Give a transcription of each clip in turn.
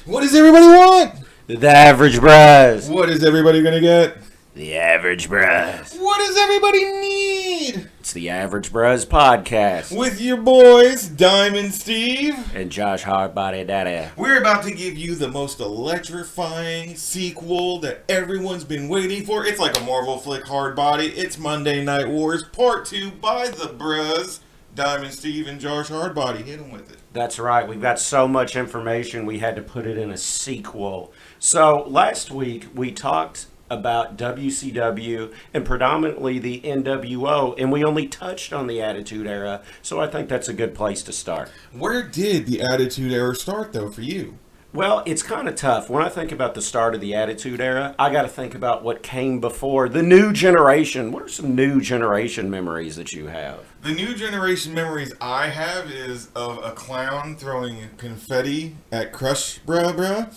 What does everybody want? The average bros. What is everybody going to get? The average bros. What does everybody need? It's the Average Bros podcast. With your boys, Diamond Steve. And Josh Hardbody Daddy. We're about to give you the most electrifying sequel that everyone's been waiting for. It's like a Marvel flick, Hardbody. It's Monday Night Wars Part 2 by the Bros. Diamond Steve and Josh Hardbody. Hit them with it. That's right. We've got so much information, we had to put it in a sequel. So last week, we talked about WCW and predominantly the NWO, and we only touched on the Attitude Era, so I think that's a good place to start. Where did the Attitude Era start, though, for you? Well, it's kind of tough. When I think about the start of the Attitude Era, I got to think about what came before the new generation. What are some new generation memories that you have? The new generation memories I have is of a clown throwing confetti at Crush Bruh.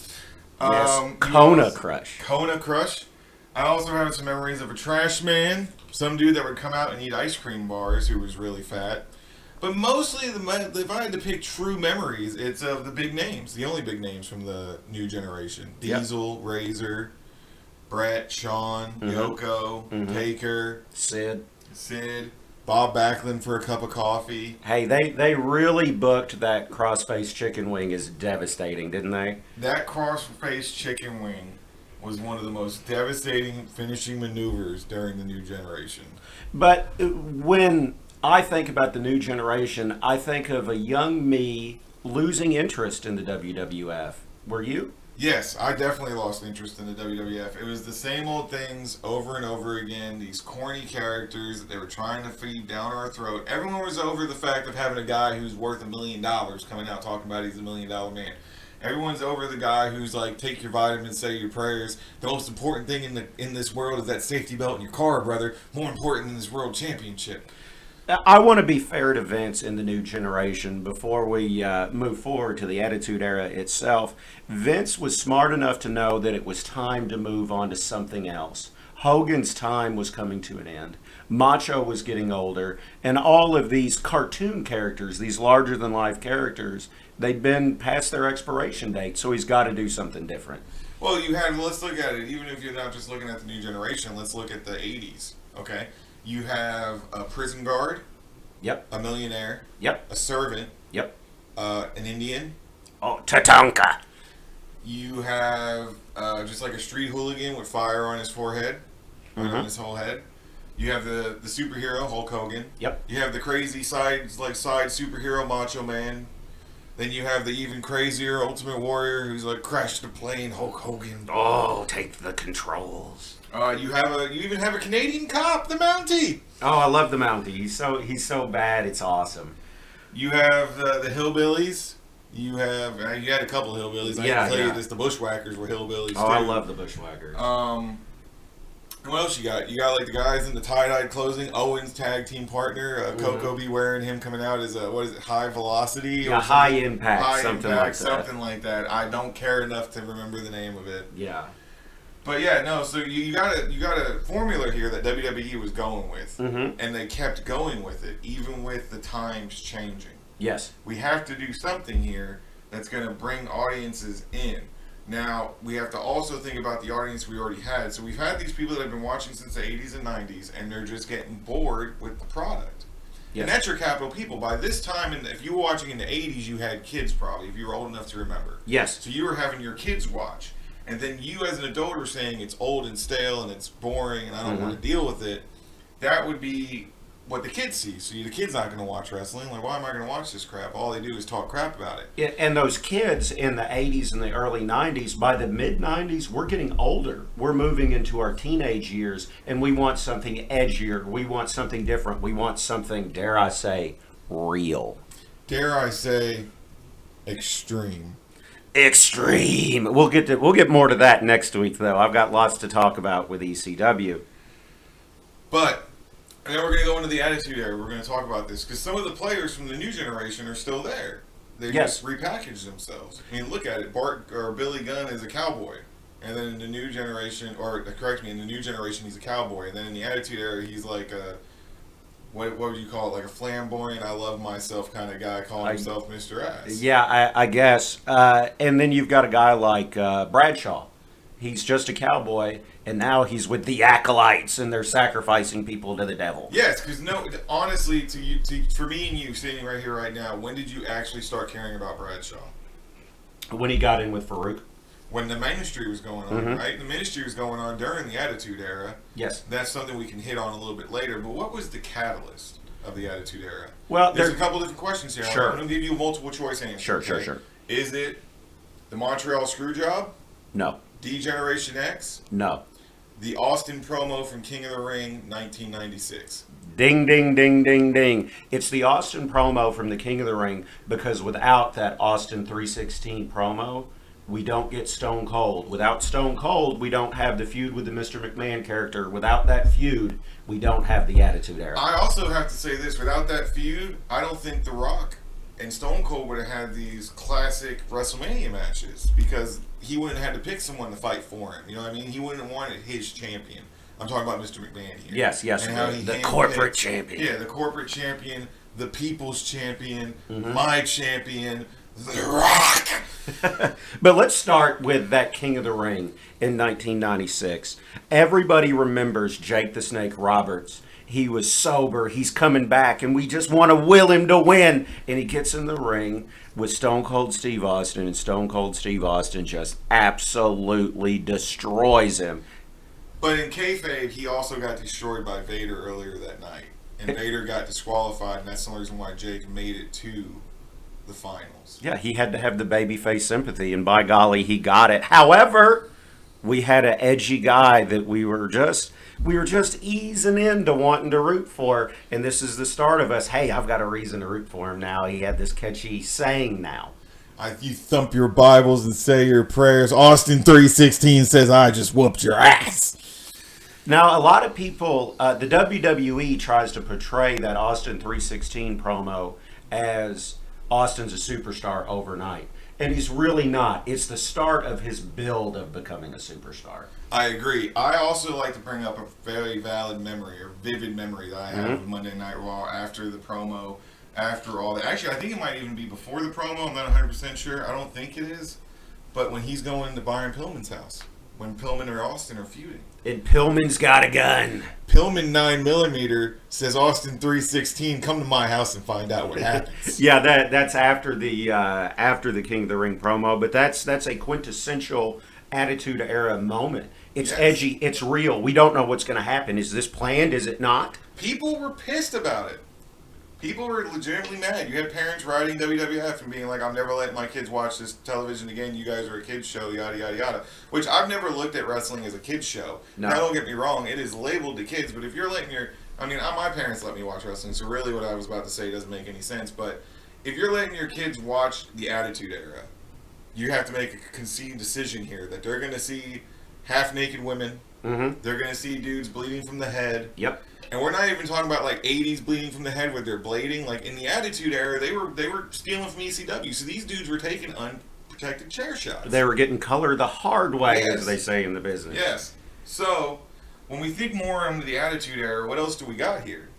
Yes, Kona Crush. Kona Crush. I also have some memories of a trash man, some dude that would come out and eat ice cream bars who was really fat. But mostly, if I had to pick true memories, it's of the big names, the only big names from the new generation. Diesel, Razor, Brett, Shawn, Yoko, Taker, Sid, Bob Backlund for a cup of coffee. Hey, they really booked that cross-face chicken wing as devastating, didn't they? That cross-face chicken wing was one of the most devastating finishing maneuvers during the new generation. But when I think about the new generation, I think of a young me losing interest in the WWF. Were you? Yes, I definitely lost interest in the WWF. It was the same old things over and over again, these corny characters that they were trying to feed down our throat. Everyone was over the fact of having a guy who's worth $1 million coming out talking about he's $1 million man. Everyone's over the guy who's like, take your vitamins, say your prayers. The most important thing in this world is that safety belt in your car, brother. More important than this world championship. I want to be fair to Vince in the new generation before we move forward to the Attitude Era itself. Vince was smart enough to know that it was time to move on to something else. Hogan's time was coming to an end. Macho was getting older. And all of these cartoon characters, these larger-than-life characters, they'd been past their expiration date, so he's got to do something different. Well, let's look at it. Even if you're not just looking at the new generation, let's look at the 80s, okay? You have a prison guard. Yep. A millionaire. Yep. A servant. Yep. An Indian. Oh, Tatanka. You have just like a street hooligan with fire on his forehead, on his whole head. You have the superhero Hulk Hogan. Yep. You have the crazy side superhero Macho Man. Then you have the even crazier Ultimate Warrior who's like crashed the plane Hulk Hogan. Oh, take the controls. You even have a Canadian cop, the Mountie. Oh, I love the Mountie. He's so bad, it's awesome. You have the hillbillies. You had a couple of hillbillies. I can tell you this: the Bushwhackers were hillbillies. Oh, too. I love the Bushwhackers. What else you got? You got like the guys in the tie-dyed clothing. Owen's tag team partner. Coco be wearing him coming out as High Velocity? Yeah, High Impact, something like that. I don't care enough to remember the name of it. Yeah. But yeah, no. So you got a formula here that WWE was going with, and they kept going with it, even with the times changing. Yes. We have to do something here that's going to bring audiences in. Now, we have to also think about the audience we already had. So we've had these people that have been watching since the 80s and 90s, and they're just getting bored with the product. Yes. And that's your capital people. By this time, if you were watching in the 80s, you had kids probably, if you were old enough to remember. Yes. So you were having your kids watch. And then you as an adult are saying it's old and stale and it's boring and I don't want to deal with it. That would be what the kids see. So the kid's not going to watch wrestling. Like, why am I going to watch this crap? All they do is talk crap about it. Yeah, and those kids in the 80s and the early 90s, by the mid-90s, we're getting older. We're moving into our teenage years, and we want something edgier. We want something different. We want something, dare I say, real. Dare I say, extreme. Extreme. We'll get more to that next week, though. I've got lots to talk about with ECW. But then we're going to go into the Attitude Era. We're going to talk about this because some of the players from the new generation are still there. They just repackaged themselves. I mean, look at it. Billy Gunn is a cowboy, and then in the new generation, in the new generation he's a cowboy, and then in the Attitude Era he's like a what would you call it? Like a flamboyant, I love myself kind of guy calling himself Mr. Ass. Yeah, I guess. And then you've got a guy like Bradshaw. He's just a cowboy, and now he's with the acolytes, and they're sacrificing people to the devil. Yes, because no, honestly, for me and you sitting right here right now, when did you actually start caring about Bradshaw? When he got in with Farouk. When the ministry was going on, right? The ministry was going on during the Attitude Era. Yes. That's something we can hit on a little bit later. But what was the catalyst of the Attitude Era? Well, there's a couple different questions here. Sure. I'm going to give you a multiple choice answer. Sure. Is it the Montreal Screwjob? No. D-Generation X? No. The Austin promo from King of the Ring, 1996. Ding, ding, ding, ding, ding. It's the Austin promo from the King of the Ring, because without that Austin 316 promo, we don't get Stone Cold. Without Stone Cold, we don't have the feud with the Mr. McMahon character. Without that feud, we don't have the Attitude Era. I also have to say this. Without that feud, I don't think The Rock and Stone Cold would have had these classic WrestleMania matches, because he wouldn't have had to pick someone to fight for him. You know what I mean? He wouldn't have wanted his champion. I'm talking about Mr. McMahon here. Yes, And how he the corporate champion. Yeah, the corporate champion, the people's champion, my champion, The Rock. But let's start with that King of the Ring in 1996. Everybody remembers Jake the Snake Roberts. He was sober. He's coming back, and we just want to will him to win. And he gets in the ring with Stone Cold Steve Austin, and Stone Cold Steve Austin just absolutely destroys him. But in kayfabe, he also got destroyed by Vader earlier that night. And Vader got disqualified, and that's the reason why Jake made it to the finals. Yeah, he had to have the babyface sympathy, and by golly, he got it. However, we had an edgy guy that we were just easing into wanting to root for, and this is the start of us. Hey, I've got a reason to root for him now. He had this catchy saying now. You thump your Bibles and say your prayers. Austin 3:16 says, I just whooped your ass. Now, a lot of people, the WWE tries to portray that Austin 3:16 promo as Austin's a superstar overnight. And he's really not. It's the start of his build of becoming a superstar. I agree. I also like to bring up a very valid memory, or vivid memory that I have of Monday Night Raw after the promo, after all that. Actually, I think it might even be before the promo. I'm not 100% sure. I don't think it is. But when he's going to Byron Pillman's house, when Pillman or Austin are feuding. And Pillman's got a gun. Pillman 9mm says, Austin 3:16, come to my house and find out what happens. Yeah, that's after the King of the Ring promo, but that's a quintessential Attitude Era moment. It's edgy, it's real. We don't know what's going to happen. Is this planned? Is it not? People were pissed about it. People were legitimately mad. You had parents writing WWF and being like, I'm never letting my kids watch this television again. You guys are a kids show, yada, yada, yada. Which I've never looked at wrestling as a kids show. No. Now, don't get me wrong. It is labeled to kids. But if you're letting my parents let me watch wrestling. So really what I was about to say doesn't make any sense. But if you're letting your kids watch the Attitude Era, you have to make a conceived decision here that they're going to see half-naked women. Mm-hmm. They're going to see dudes bleeding from the head. Yep. And we're not even talking about like 80s bleeding from the head where they're blading. Like in the Attitude Era, they were stealing from ECW. So these dudes were taking unprotected chair shots. They were getting color the hard way, Yes. as they say in the business. Yes. So when we think more into the Attitude Era, what else do we got here?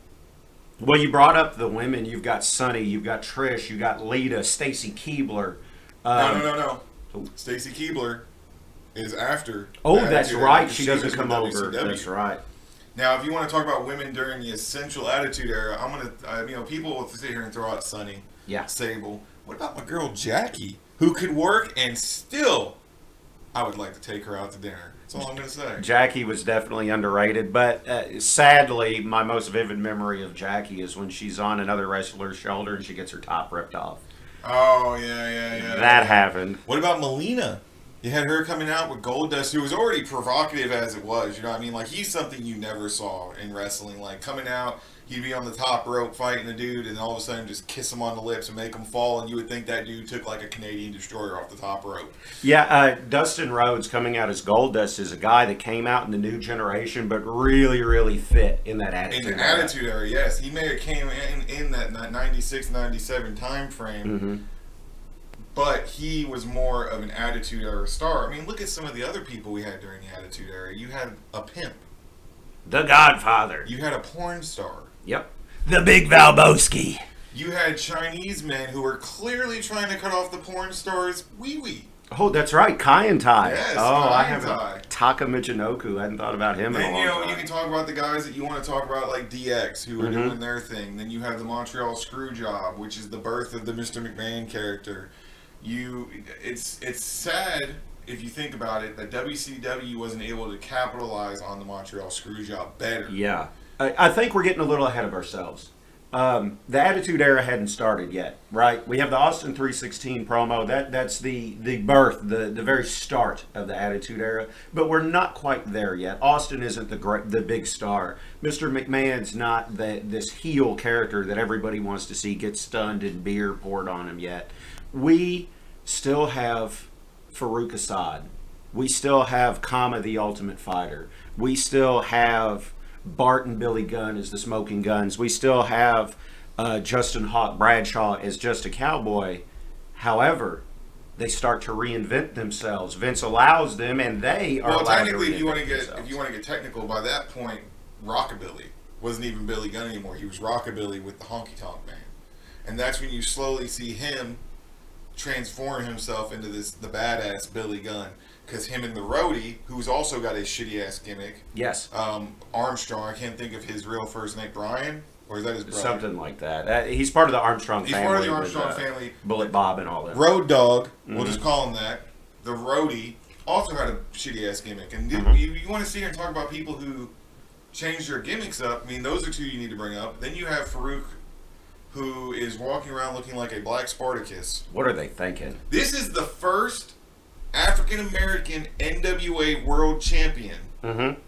Well, you brought up the women. You've got Sunny, you've got Trish, you've got Lita, Stacy Keibler. No. Stacy Keibler is after. Oh, the that's Attitude right. Era. She doesn't was come with over. WCW. That's right. Now, if you want to talk about women during the essential Attitude Era, people will sit here and throw out Sunny, Sable. What about my girl Jackie, who could work and still, I would like to take her out to dinner. That's all I'm going to say. Jackie was definitely underrated, but sadly, my most vivid memory of Jackie is when she's on another wrestler's shoulder and she gets her top ripped off. Oh, yeah. That happened. What about Melina? You had her coming out with Goldust, who was already provocative as it was. You know what I mean? Like, he's something you never saw in wrestling. Like, coming out, he'd be on the top rope fighting a dude, and all of a sudden just kiss him on the lips and make him fall, and you would think that dude took, like, a Canadian destroyer off the top rope. Yeah, Dustin Rhodes coming out as Goldust is a guy that came out in the new generation, but really, really fit in that Attitude In the Era. Attitude Era, yes. He may have came in that 96, 97 time frame. Mm-hmm. But he was more of an Attitude Era star. I mean, look at some of the other people we had during the Attitude Era. You had a pimp. The Godfather. You had a porn star. Yep. The Big Valboski. You had Chinese men who were clearly trying to cut off the porn star's wee-wee. Oh, that's right, Kai and Tai. Yes, oh, Kai I and haven't. Tai. Taka Michinoku. I hadn't thought about him in a Then, long you know, time. you can talk about the guys that you want to talk about, like DX, who are doing their thing. Then you have the Montreal Screwjob, which is the birth of the Mr. McMahon character. It's sad, if you think about it, that WCW wasn't able to capitalize on the Montreal Screwjob better. Yeah. I think we're getting a little ahead of ourselves. The Attitude Era hadn't started yet, right? We have the Austin 316 promo. That's the birth, the very start of the Attitude Era. But we're not quite there yet. Austin isn't the big star. Mr. McMahon's not this heel character that everybody wants to see get stunned and beer poured on him yet. We still have Farouk Assad. We still have Kama the Ultimate Fighter. We still have Bart and Billy Gunn as the Smoking Guns. We still have Justin Hawk Bradshaw as just a cowboy. However, they start to reinvent themselves. Vince allows them, and they are allowed technically, to if you want to themselves. get technical, by that point, Rockabilly wasn't even Billy Gunn anymore. He was Rockabilly with the Honky Tonk Man, and that's when you slowly see him transform himself into the badass Billy Gunn. Because him and the roadie, who's also got a shitty ass gimmick. Yes. Armstrong, I can't think of his real first name. Brian? Or is that his brother? Something like that. He's part of the Armstrong family. He's part of the Armstrong family. Bullet Bob and all that. Road Dogg, we'll just call him that. The roadie also had a shitty ass gimmick. And you want to sit here and talk about people who change their gimmicks up. I mean, those are two you need to bring up. Then you have Farouk, who is walking around looking like a black Spartacus. What are they thinking? This is the first African-American NWA World Champion. Mm-hmm.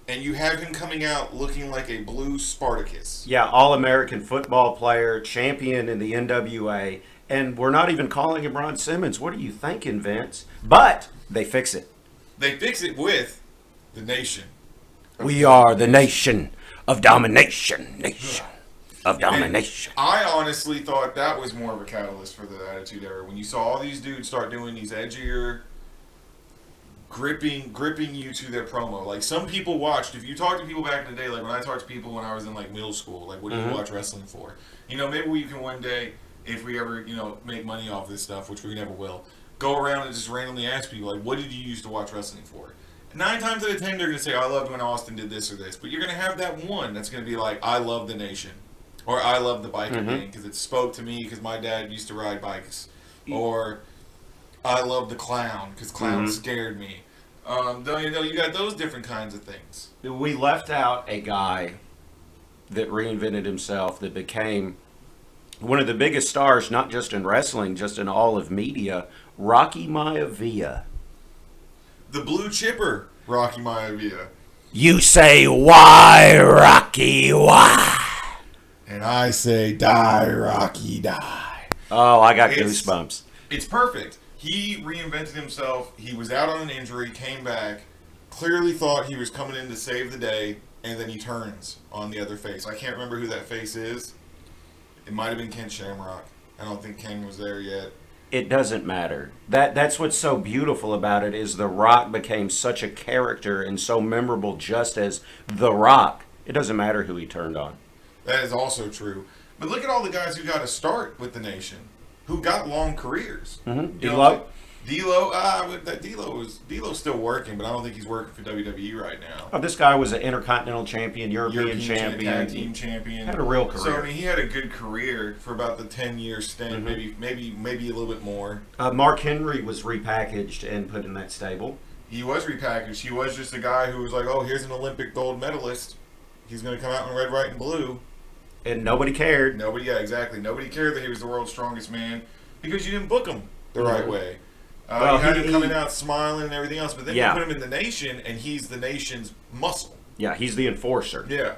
And you have him coming out looking like a blue Spartacus. Yeah, All-American football player, champion in the NWA, and we're not even calling him Ron Simmons. What are you thinking, Vince? But they fix it. They fix it with the Nation. We are the nation of domination. Nation of domination. And I honestly thought that was more of a catalyst for the Attitude Era. When you saw all these dudes start doing these edgier, gripping you to their promo. Like, some people watched, if you talk to people back in the day, like when I talked to people when I was in like middle school, like, what do you watch wrestling for? You know, maybe we can one day, if we ever, you know, make money off this stuff, which we never will, go around and just randomly ask people, like, what did you used to watch wrestling for? 9 times out of 10, they're going to say, I loved when Austin did this or this. But you're going to have that one that's going to be like, I love the Nation. Or I love the biker gang because it spoke to me because my dad used to ride bikes. Or I love the clown because clowns scared me. You got those different kinds of things. We left out a guy that reinvented himself, that became one of the biggest stars, not just in wrestling, just in all of media, Rocky Maivia. The blue chipper, Rocky Maivia. You say, why, Rocky, why? And I say, die, Rocky, die. Oh, I got goosebumps. It's perfect. He reinvented himself. He was out on an injury, came back, clearly thought he was coming in to save the day, and then he turns on the other face. I can't remember who that face is. It might have been Ken Shamrock. I don't think Ken was there yet. It doesn't matter. That's what's so beautiful about it, is The Rock became such a character and so memorable just as The Rock. It doesn't matter who he turned on. That is also true. But look at all the guys who got to start with the Nation, who got long careers. D'Lo? D'Lo's still working, but I don't think he's working for WWE right now. Oh, this guy was an Intercontinental Champion, European Champion, Tag Team Champion. Had a real career. So I mean, he had a good career for about the 10-year stint, maybe a little bit more. Mark Henry was repackaged and put in that stable. He was repackaged. He was just a guy who was like, oh, here's an Olympic gold medalist. He's going to come out in red, white, and blue. And nobody cared. Exactly. Nobody cared that he was the world's strongest man because you didn't book him the right way. Well, you had him coming out smiling and everything else, but then you Yeah. put him in the Nation, and he's the Nation's muscle. Yeah, he's the enforcer. Yeah.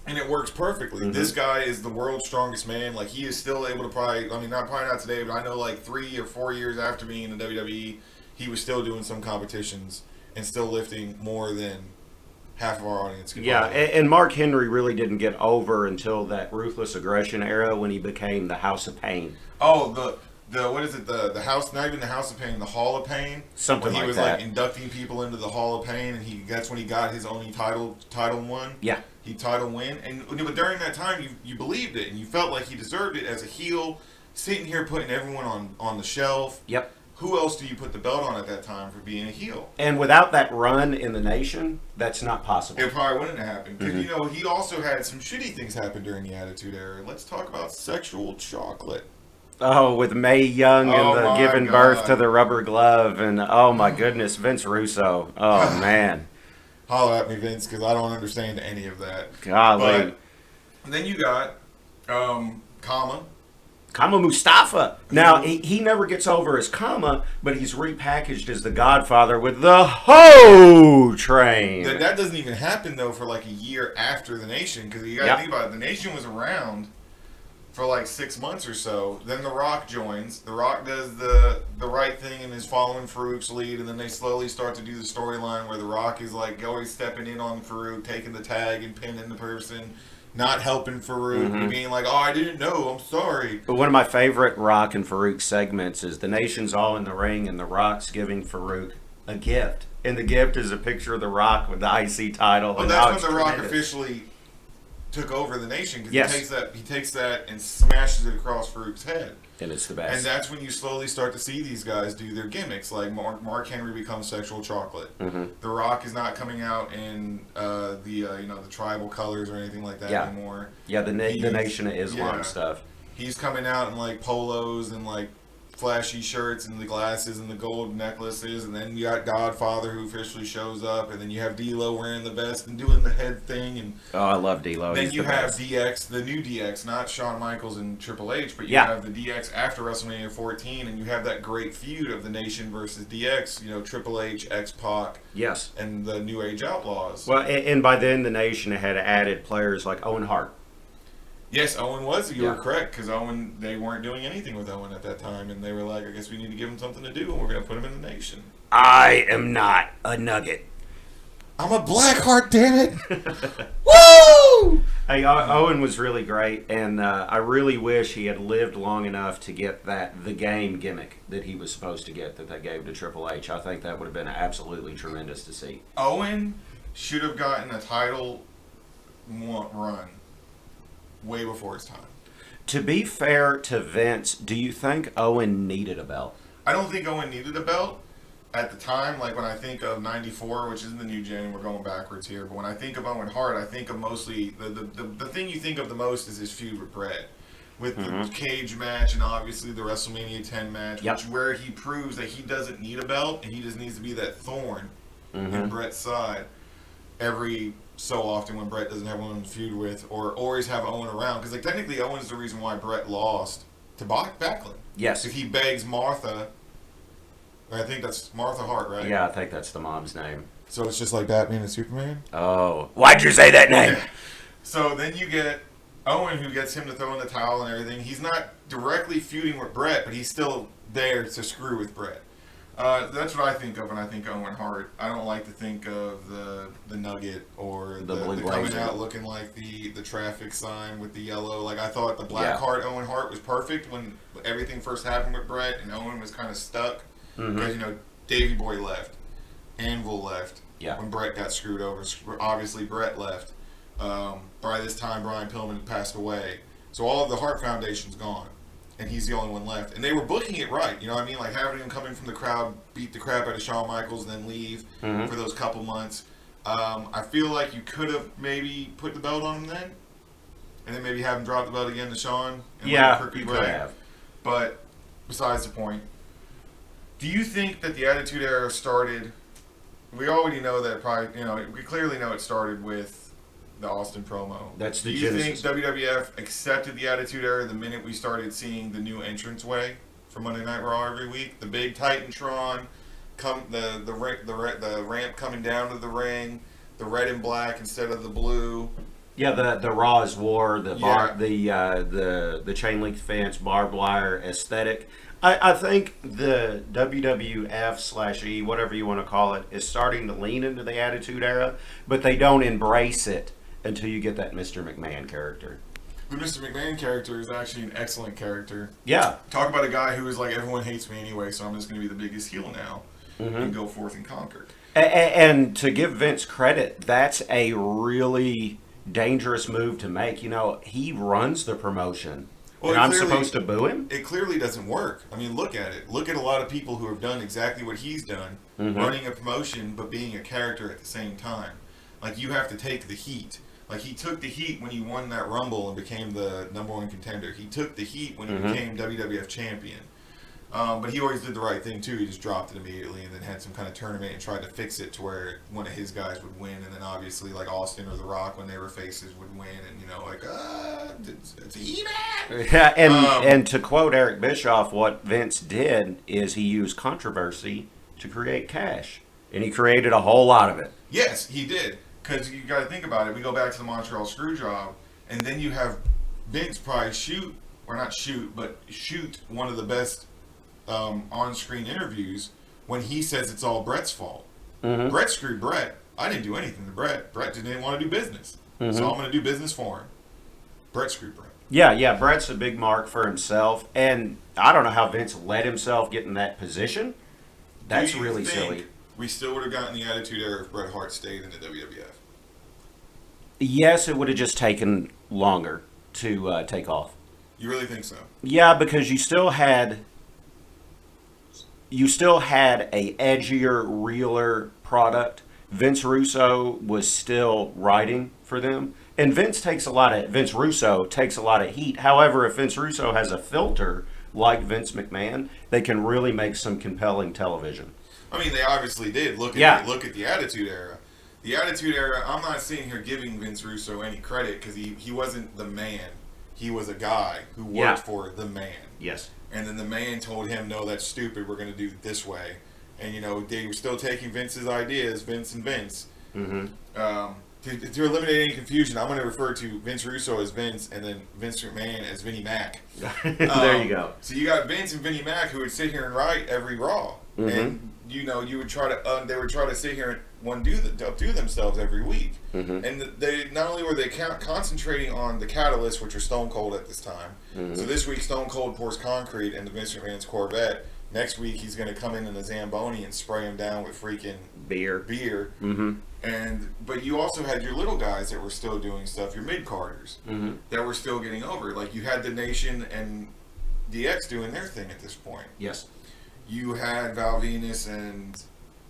And it works perfectly. This guy is the world's strongest man. Like, he is still able to probably not today, but I know like 3 or 4 years after being in the WWE, he was still doing some competitions and still lifting more than half of our audience could. Yeah, and Mark Henry really didn't get over until that Ruthless Aggression era when he became the House of Pain. Oh, what is it, the house, not even the House of Pain, the Hall of Pain, Something when he like was that. like inducting people into the Hall of Pain, and that's when he got his only title one. Yeah. He title win, but during that time you believed it and you felt like he deserved it as a heel, sitting here putting everyone on the shelf. Yep. Who else do you put the belt on at that time for being a heel? And without that run in the nation, that's not possible. It probably wouldn't have happened. Because, he also had some shitty things happen during the Attitude Era. Let's talk about sexual chocolate. Oh, with Mae Young Oh, and my giving God. birth to the rubber glove, and oh my goodness, Vince Russo. Oh man, Holler at me, Vince, because I don't understand any of that. golly. But then you got Kama. Kama Mustafa. Now, he never gets over as Kama, but he's repackaged as the Godfather with the Ho Train. That doesn't even happen, though, for like a year after the Nation, because you got to think about it. The Nation was around for like 6 months or so. Then The Rock joins. The Rock does the right thing and is following Farouk's lead, and then they slowly start to do the storyline where The Rock is like always stepping in on Farouk, taking the tag and pinning the person, not helping Farouk, and being like, "Oh, I didn't know. I'm sorry." But one of my favorite Rock and Farouk segments is the Nation's all in the ring, and The Rock's giving Farouk a gift. And the gift is a picture of The Rock with the IC title. Well, and that's when The Rock tremendous. officially took over the Nation, because Yes. he takes that and smashes it across Farouk's head. And it's the best. And that's when you slowly start to see these guys do their gimmicks. Like Mark Henry becomes sexual chocolate. The Rock is not coming out in the tribal colors or anything like that anymore. Yeah, the Nation of Islam yeah. stuff. He's coming out in like polos and like flashy shirts and the glasses and the gold necklaces, and then you got Godfather who officially shows up, and then you have D'Lo wearing the vest and doing the head thing, and Oh, I love D'Lo. then He's you the have best. DX, the new DX, not Shawn Michaels and Triple H, but you Yeah. have the DX after WrestleMania 14, and you have that great feud of the Nation versus DX, Triple H, X-Pac, Yes. and the New Age Outlaws. Well, and by then the Nation had added players like Owen Hart. Yes, Owen was. You were Yeah. correct, because Owen, they weren't doing anything with Owen at that time, and they were like, I guess we need to give him something to do, and we're going to put him in the Nation. I am not a nugget. I'm a Blackheart, damn it! Woo! Hey, Owen was really great, and I really wish he had lived long enough to get the game gimmick that he was supposed to get that they gave to Triple H. I think that would have been absolutely tremendous to see. Owen should have gotten a title run way before his time. To be fair to Vince, do you think Owen needed a belt? I don't think Owen needed a belt at the time. Like when I think of '94, which is in the new gen, we're going backwards here. But when I think of Owen Hart, I think of mostly the thing you think of the most is his feud with Bret, with the cage match and obviously the WrestleMania 10 match, where he proves that he doesn't need a belt and he just needs to be that thorn in Bret's side every so often when Bret doesn't have one to feud with, or always have Owen around, because like technically Owen's the reason why Bret lost to Backlund. Yes. If he begs Martha, I think that's Martha Hart, right? Yeah, I think that's the mom's name. So it's just like Batman and Superman? Oh, why'd you say that name? So then you get Owen, who gets him to throw in the towel and everything. He's not directly feuding with Bret, but he's still there to screw with Bret. That's what I think of when I think Owen Hart. I don't like to think of the Nugget or The Blue the coming Blazer. out looking like the traffic sign with the yellow. Like I thought the Black Heart Owen Hart was perfect when everything first happened with Bret and Owen was kind of stuck because Davey Boy left, Anvil left. Yeah. When Bret got screwed over, obviously Bret left. By this time, Brian Pillman had passed away, so all of the Hart Foundation's gone. And he's the only one left. And they were booking it right, you know what I mean? Like having him come in from the crowd, beat the crap out of Shawn Michaels, and then leave for those couple months. I feel like you could have maybe put the belt on him then, and then maybe have him drop the belt again to Shawn. And Yeah, let him you crooked could way. have. But besides the point, do you think that the Attitude Era started? We already know that probably, we clearly know it started with the Austin promo. That's the Do you genesis. think WWF accepted the Attitude Era the minute we started seeing the new entranceway for Monday Night Raw every week? The big Titantron, the ramp coming down to the ring, the red and black instead of the blue. Yeah, the Raws wore the Yeah. the chain link fence, barbed wire aesthetic. I think the WWF/E, whatever you want to call it, is starting to lean into the Attitude Era, but they don't embrace it until you get that Mr. McMahon character. The Mr. McMahon character is actually an excellent character. Yeah. Talk about a guy who is like, everyone hates me anyway, so I'm just going to be the biggest heel now and go forth and conquer. And to give Vince credit, that's a really dangerous move to make. You know, he runs the promotion. Well, and I'm supposed to boo him? It clearly doesn't work. I mean, look at it. Look at a lot of people who have done exactly what he's done, running a promotion but being a character at the same time. Like, you have to take the heat. Like, he took the heat when he won that Rumble and became the #1 contender. He took the heat when he became WWF champion. But he always did the right thing, too. He just dropped it immediately and then had some kind of tournament and tried to fix it to where one of his guys would win. And then, obviously, like Austin or The Rock, when they were faces, would win. And, you know, like, it's He-Man! Yeah, and to quote Eric Bischoff, what Vince did is he used controversy to create cash. And he created a whole lot of it. Yes, he did. Because you got to think about it. We go back to the Montreal Screwjob, and then you have Vince probably shoot one of the best on-screen interviews when he says it's all Bret's fault. Bret screwed Bret. I didn't do anything to Bret. Bret didn't want to do business. So I'm going to do business for him. Bret screwed Bret. Yeah, Bret's a big mark for himself. And I don't know how Vince let himself get in that position. That's really silly. We still would have gotten the Attitude Era if Bret Hart stayed in the WWF. Yes, it would have just taken longer to take off. You really think so? Yeah, because you still had a edgier, realer product. Vince Russo was still writing for them, and Vince Russo takes a lot of heat. However, if Vince Russo has a filter like Vince McMahon, they can really make some compelling television. I mean, they obviously did. Look at the Attitude Era. The Attitude Era, I'm not sitting here giving Vince Russo any credit because he wasn't the man. He was a guy who worked for the man. Yes. And then the man told him, no, that's stupid. We're going to do it this way. And, you know, they were still taking Vince's ideas, Vince and Vince. To eliminate any confusion, I'm going to refer to Vince Russo as Vince and then Vince McMahon as Vinnie Mac. There you go. So you got Vince and Vinnie Mac who would sit here and write every Raw. And, you know, they would try to sit here and do themselves every week. And they not only were they concentrating on the catalyst, which are Stone Cold at this time. So this week Stone Cold pours concrete into Vince McMahon's Corvette. Next week he's going to come in a Zamboni and spray him down with freaking beer. But you also had your little guys that were still doing stuff, your mid-carders, that were still getting over. Like, you had The Nation and DX doing their thing at this point. Yes. You had Val Venus and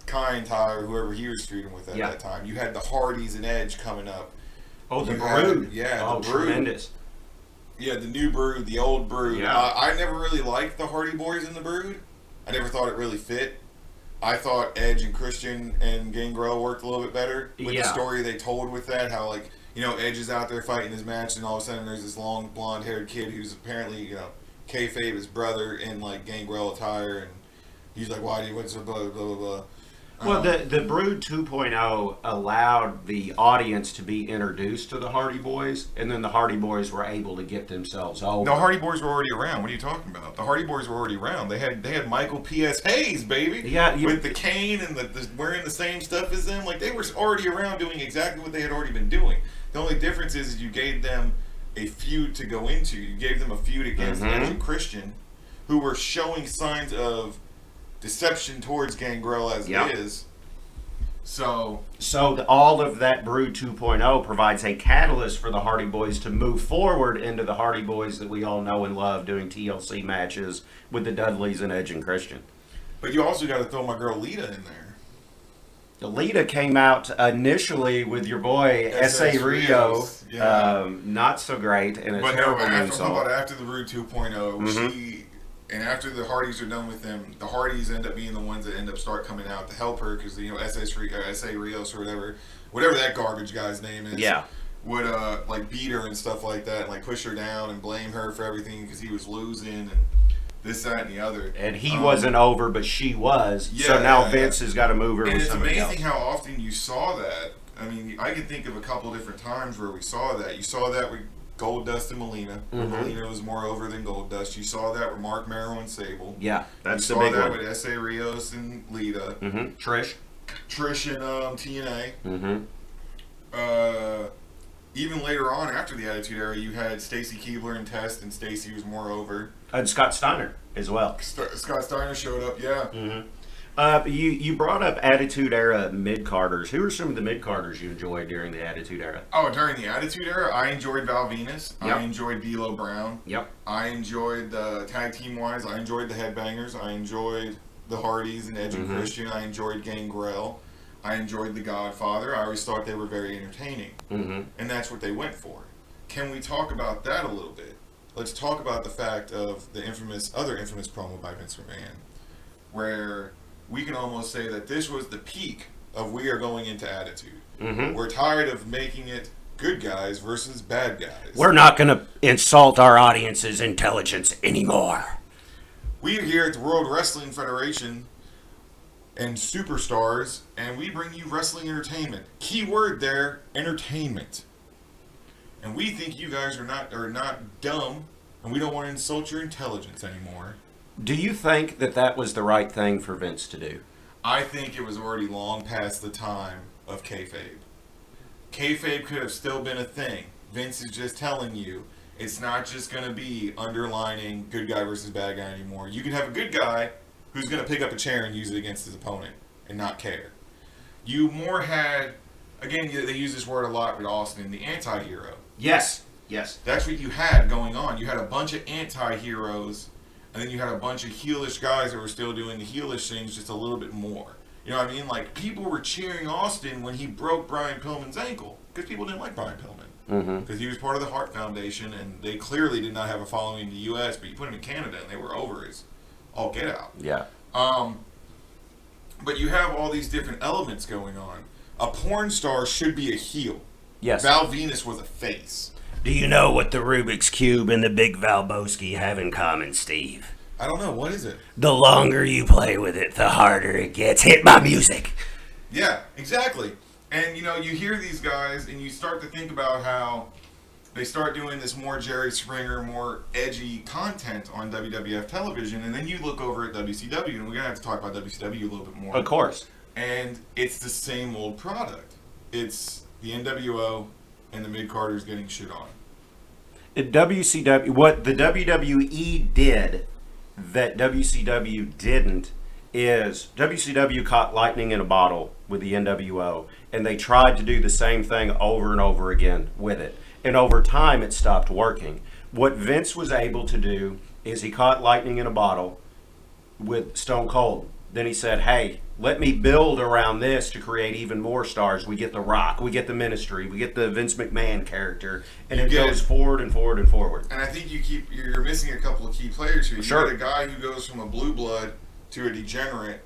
Kyle, or whoever he was feuding with at that time. You had the Hardys and Edge coming up. Oh, the Brood. The Brood. Tremendous. Yeah, the new Brood, the old Brood. Yeah. I never really liked the Hardy Boys in the Brood. I never thought it really fit. I thought Edge and Christian and Gangrel worked a little bit better with the story they told with that. How, like, you know, Edge is out there fighting his match, and all of a sudden there's this long blonde-haired kid who's apparently, you know, kayfabe his brother in, like, Gangrel attire, and he's like, why do you, what's blah, blah, blah, blah. Well, the Brood 2.0 allowed the audience to be introduced to the Hardy Boys, and then the Hardy Boys were able to get themselves over. The Hardy Boys were already around. What are you talking about? The Hardy Boys were already around. They had Michael P.S. Hayes, baby. Yeah, with the cane and the wearing the same stuff as them. Like, they were already around doing exactly what they had already been doing. The only difference is you gave them a feud to go into. You gave them a feud against Edge and Christian, who were showing signs of deception towards Gangrel as it is. So all of that Brood 2.0 provides a catalyst for the Hardy Boys to move forward into the Hardy Boys that we all know and love doing TLC matches with the Dudleys and Edge and Christian. But you also got to throw my girl Lita in there. Lita came out initially with your boy S.A. Rio. Not so great and a terrible moonsault. After the Brood 2.0, and after the Hardys are done with them, the Hardys end up being the ones that end up start coming out to help her because, you know, S.A. Rios or whatever that garbage guy's name is, would like beat her and stuff like that, and like push her down and blame her for everything because he was losing and this, that, and the other. And he wasn't over, but she was. So now Vince has got to move her with somebody else. And it's amazing how often you saw that. I mean, I can think of a couple different times where we saw that. You saw that with Goldust and Melina, where Melina was more over than Goldust. You saw that with Mark Marrow and Sable. Yeah, that's the big one. You saw that with S.A. Rios and Lita. Trish and TNA. even later on after the Attitude Era, you had Stacy Keibler and Test, and Stacy was more over. And Scott Steiner as well. Scott Steiner showed up, yeah. You brought up Attitude Era mid-carders. Who are some of the mid-carders you enjoyed during the Attitude Era? Oh, during the Attitude Era, I enjoyed Val Venus. Yep. I enjoyed D'Lo Brown. Yep. I enjoyed the tag team-wise. I enjoyed the Headbangers. I enjoyed the Hardys and Edge and Christian. I enjoyed Gangrel. I enjoyed The Godfather. I always thought they were very entertaining. And that's what they went for. Can we talk about that a little bit? Let's talk about the fact of the other infamous promo by Vince McMahon, where we can almost say that this was the peak of we are going into Attitude. We're tired of making it good guys versus bad guys. We're not going to insult our audience's intelligence anymore. We are here at the World Wrestling Federation and Superstars, and we bring you wrestling entertainment. Key word there, entertainment. And we think you guys are not dumb, and we don't want to insult your intelligence anymore. Do you think that was the right thing for Vince to do? I think it was already long past the time of kayfabe. Kayfabe could have still been a thing. Vince is just telling you it's not just going to be underlining good guy versus bad guy anymore. You can have a good guy who's going to pick up a chair and use it against his opponent and not care. You more had, again, they use this word a lot with Austin, the anti-hero. Yes. That's what you had going on. You had a bunch of anti-heroes, and then you had a bunch of heelish guys that were still doing the heelish things just a little bit more. You know what I mean? Like, people were cheering Austin when he broke Brian Pillman's ankle, because people didn't like Brian Pillman. Because he was part of the Hart Foundation, and they clearly did not have a following in the U.S., but you put him in Canada, and they were over his all get out. Yeah. But you have all these different elements going on. A porn star should be a heel. Yes. Val Venus was a face. Do you know what the Rubik's Cube and the Big Valboski have in common, Steve? I don't know. What is it? The longer you play with it, the harder it gets. Hit my music. Yeah, exactly. And, you hear these guys, and you start to think about how they start doing this more Jerry Springer, more edgy content on WWF television, and then you look over at WCW, and we're going to have to talk about WCW a little bit more. Of course. And it's the same old product. It's the NWO and the mid-carders getting shit on. WCW, what the WWE did that WCW didn't is WCW caught lightning in a bottle with the NWO, and they tried to do the same thing over and over again with it. And over time, it stopped working. What Vince was able to do is he caught lightning in a bottle with Stone Cold. Then he said, hey, let me build around this to create even more stars. We get The Rock, we get the Ministry, we get the Vince McMahon character, and it goes forward and forward and forward. And I think you're missing a couple of key players here. Sure. You got a guy who goes from a blue blood to a degenerate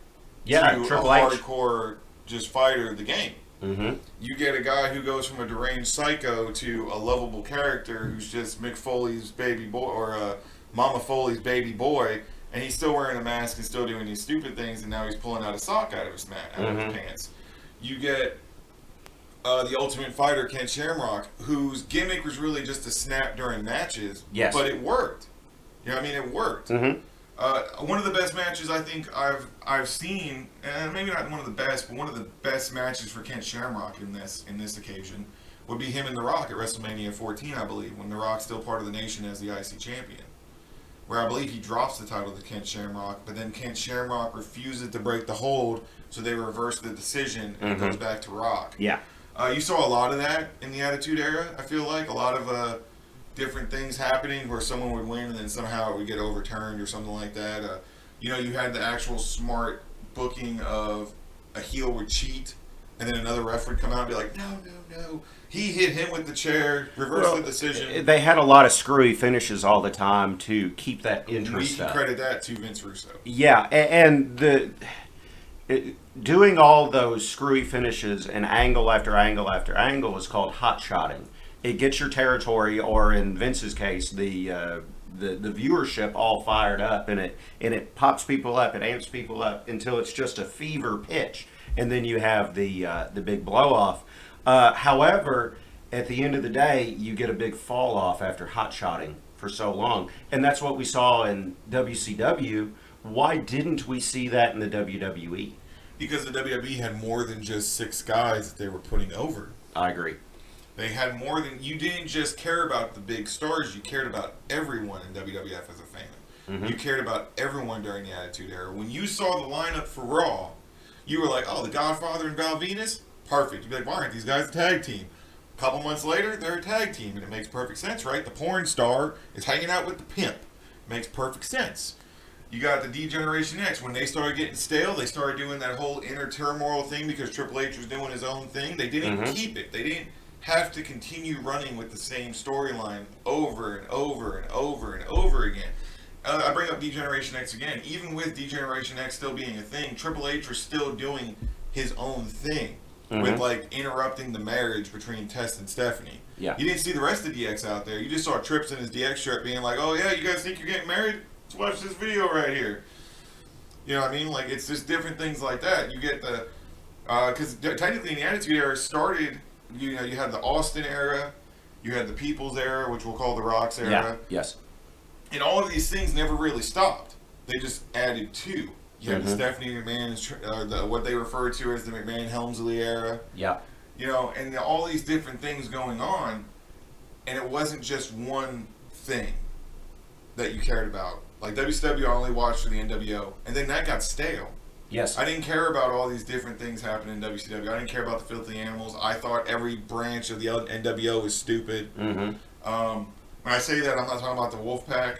to Triple a H. hardcore just fighter of the game. Mm-hmm. You get a guy who goes from a deranged psycho to a lovable character who's just Mick Foley's baby boy or Mama Foley's baby boy, and he's still wearing a mask and still doing these stupid things, and now he's pulling out a sock out of his pants. You get the Ultimate Fighter, Ken Shamrock, whose gimmick was really just to snap during matches, but it worked. You know what I mean? It worked. Mm-hmm. One of the best matches I think I've seen, and maybe not one of the best, but one of the best matches for Ken Shamrock in this occasion would be him and The Rock at WrestleMania 14, I believe, when The Rock's still part of the nation as the IC champion. Where I believe he drops the title to Ken Shamrock, but then Ken Shamrock refuses to break the hold, so they reverse the decision and it goes back to Rock. Yeah. You saw a lot of that in the Attitude Era, I feel like. A lot of different things happening where someone would win and then somehow it would get overturned or something like that. You had the actual smart booking of a heel would cheat and then another ref would come out and be like, no. He hit him with the chair, reverse the decision. They had a lot of screwy finishes all the time to keep that interest We can credit that to Vince Russo. Yeah, and doing all those screwy finishes and angle after angle after angle is called hot shotting. It gets your territory, or in Vince's case, the viewership all fired up, and it pops people up, it amps people up until it's just a fever pitch, and then you have the big blow off. However, at the end of the day, you get a big fall off after hot shotting for so long, and that's what we saw in WCW. Why didn't we see that in the WWE? Because the WWE had more than just 6 guys that they were putting over. I agree. They had more than, you didn't just care about the big stars, you cared about everyone in WWF as a fan. Mm-hmm. You cared about everyone during the Attitude Era. When you saw the lineup for Raw, you were like, oh, the Godfather and Val Venus? Perfect. You'd be like, why aren't these guys a tag team? A couple months later, they're a tag team, and it makes perfect sense, right? The porn star is hanging out with the pimp. Makes perfect sense. You got the D-Generation X. When they started getting stale, they started doing that whole inner turmoil thing because Triple H was doing his own thing. They didn't keep it. They didn't have to continue running with the same storyline over and over and over and over again. I bring up D-Generation X again. Even with D-Generation X still being a thing, Triple H was still doing his own thing with like interrupting the marriage between Test and Stephanie. Yeah. You didn't see the rest of DX out there. You just saw Trips in his DX shirt being like, oh yeah, you guys think you're getting married? Let's watch this video right here. You know what I mean? Like, it's just different things like that. You get the, because technically in the Attitude Era started, you know, you had the Austin era, you had the People's era, which we'll call the Rock's era. Yeah. Yes. And all of these things never really stopped. They just added to. You had the Stephanie McMahon, what they refer to as the McMahon-Helmsley era. Yeah. You know, and all these different things going on, and it wasn't just one thing that you cared about. Like WCW, I only watched for the NWO, and then that got stale. Yes. I didn't care about all these different things happening in WCW. I didn't care about the Filthy Animals. I thought every branch of the NWO was stupid. Mm-hmm. When I say that, I'm not talking about the Wolfpack.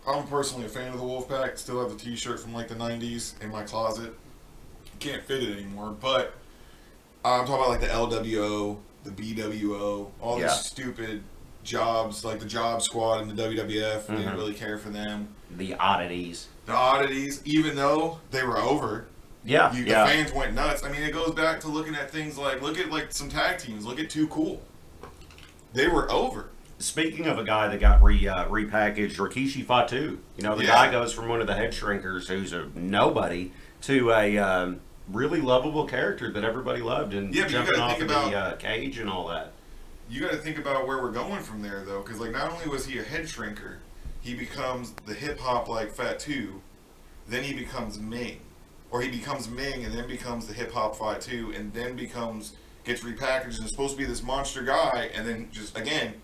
I'm personally a fan of the Wolfpack. Still have the T-shirt from like the 90s in my closet. Can't fit it anymore, but I'm talking about like the LWO, the BWO, all these stupid jobs, like the Job Squad in the WWF. Didn't really care for them. The oddities. The oddities, even though they were over. Yeah, The fans went nuts. I mean, it goes back to looking at things like, look at like some tag teams. Look at Too Cool. They were over. Speaking of a guy that got repackaged, Rikishi Fatu. You know, the guy goes from one of the head shrinkers who's a nobody to a really lovable character that everybody loved and jumping off of the cage and all that. You got to think about where we're going from there, though, because like not only was he a head shrinker, he becomes the hip hop like Fatu, then he becomes Ming, or he becomes Ming and then becomes the hip hop Fatu, and then gets repackaged and is supposed to be this monster guy, and then just again.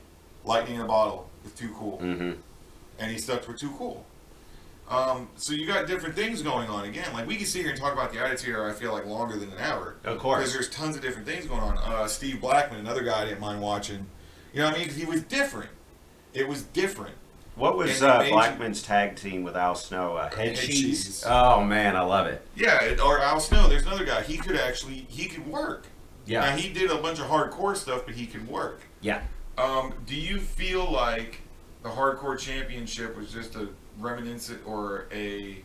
Lightning in a bottle with Too Cool. And he stuck with Too Cool. So you got different things going on. Again, like we can sit here and talk about the Attitude Era, I feel like, longer than an hour. Of course. Because there's tons of different things going on. Steve Blackman, another guy I didn't mind watching. You know what I mean? Because he was different. It was different. What was Blackman's tag team with Al Snow? Head Cheese? Oh, man, I love it. Yeah, or Al Snow. There's another guy. He could work. Yeah. Now, he did a bunch of hardcore stuff, but he could work. Yeah. Do you feel like the Hardcore Championship was just a reminiscent or a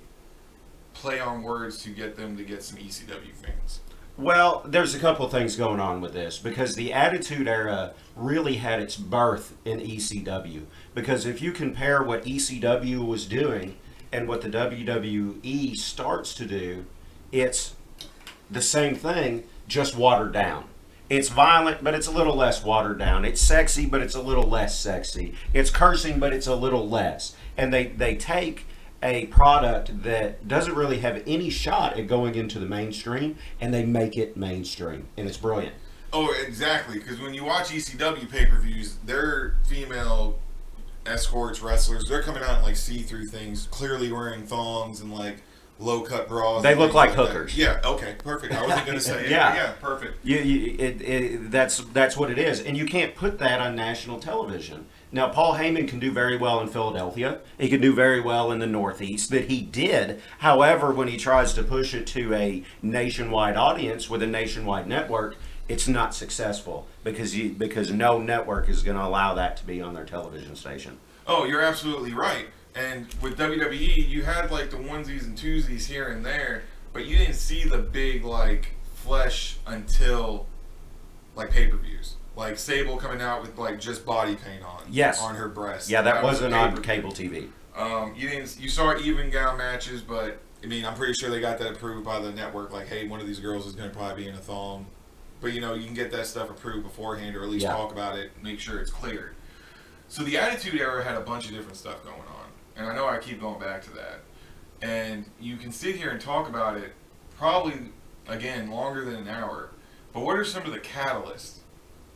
play on words to get them to get some ECW fans? Well, there's a couple of things going on with this because the Attitude Era really had its birth in ECW. Because if you compare what ECW was doing and what the WWE starts to do, it's the same thing, just watered down. It's violent, but it's a little less watered down. It's sexy, but it's a little less sexy. It's cursing, but it's a little less. And they take a product that doesn't really have any shot at going into the mainstream, and they make it mainstream. And it's brilliant. Oh, exactly. Because when you watch ECW pay-per-views, they're female escorts, wrestlers. They're coming out in like see-through things, clearly wearing thongs and like low-cut bras. They look like hookers. Yeah, okay, perfect. I wasn't going to say it. Yeah, perfect. That's what it is. And you can't put that on national television. Now, Paul Heyman can do very well in Philadelphia. He can do very well in the Northeast, that he did. However, when he tries to push it to a nationwide audience with a nationwide network, it's not successful because no network is going to allow that to be on their television station. Oh, you're absolutely right. And with WWE, you had like the onesies and twosies here and there, but you didn't see the big like flesh until like pay-per-views. Like Sable coming out with like just body paint on her breast. Yeah, that wasn't on cable TV. You saw even gown matches, but I mean, I'm pretty sure they got that approved by the network. Like, hey, one of these girls is going to probably be in a thong. But you know, you can get that stuff approved beforehand, or at least talk about it, make sure it's cleared. So the Attitude Era had a bunch of different stuff going on. And I know I keep going back to that. And you can sit here and talk about it probably, again, longer than an hour. But what are some of the catalysts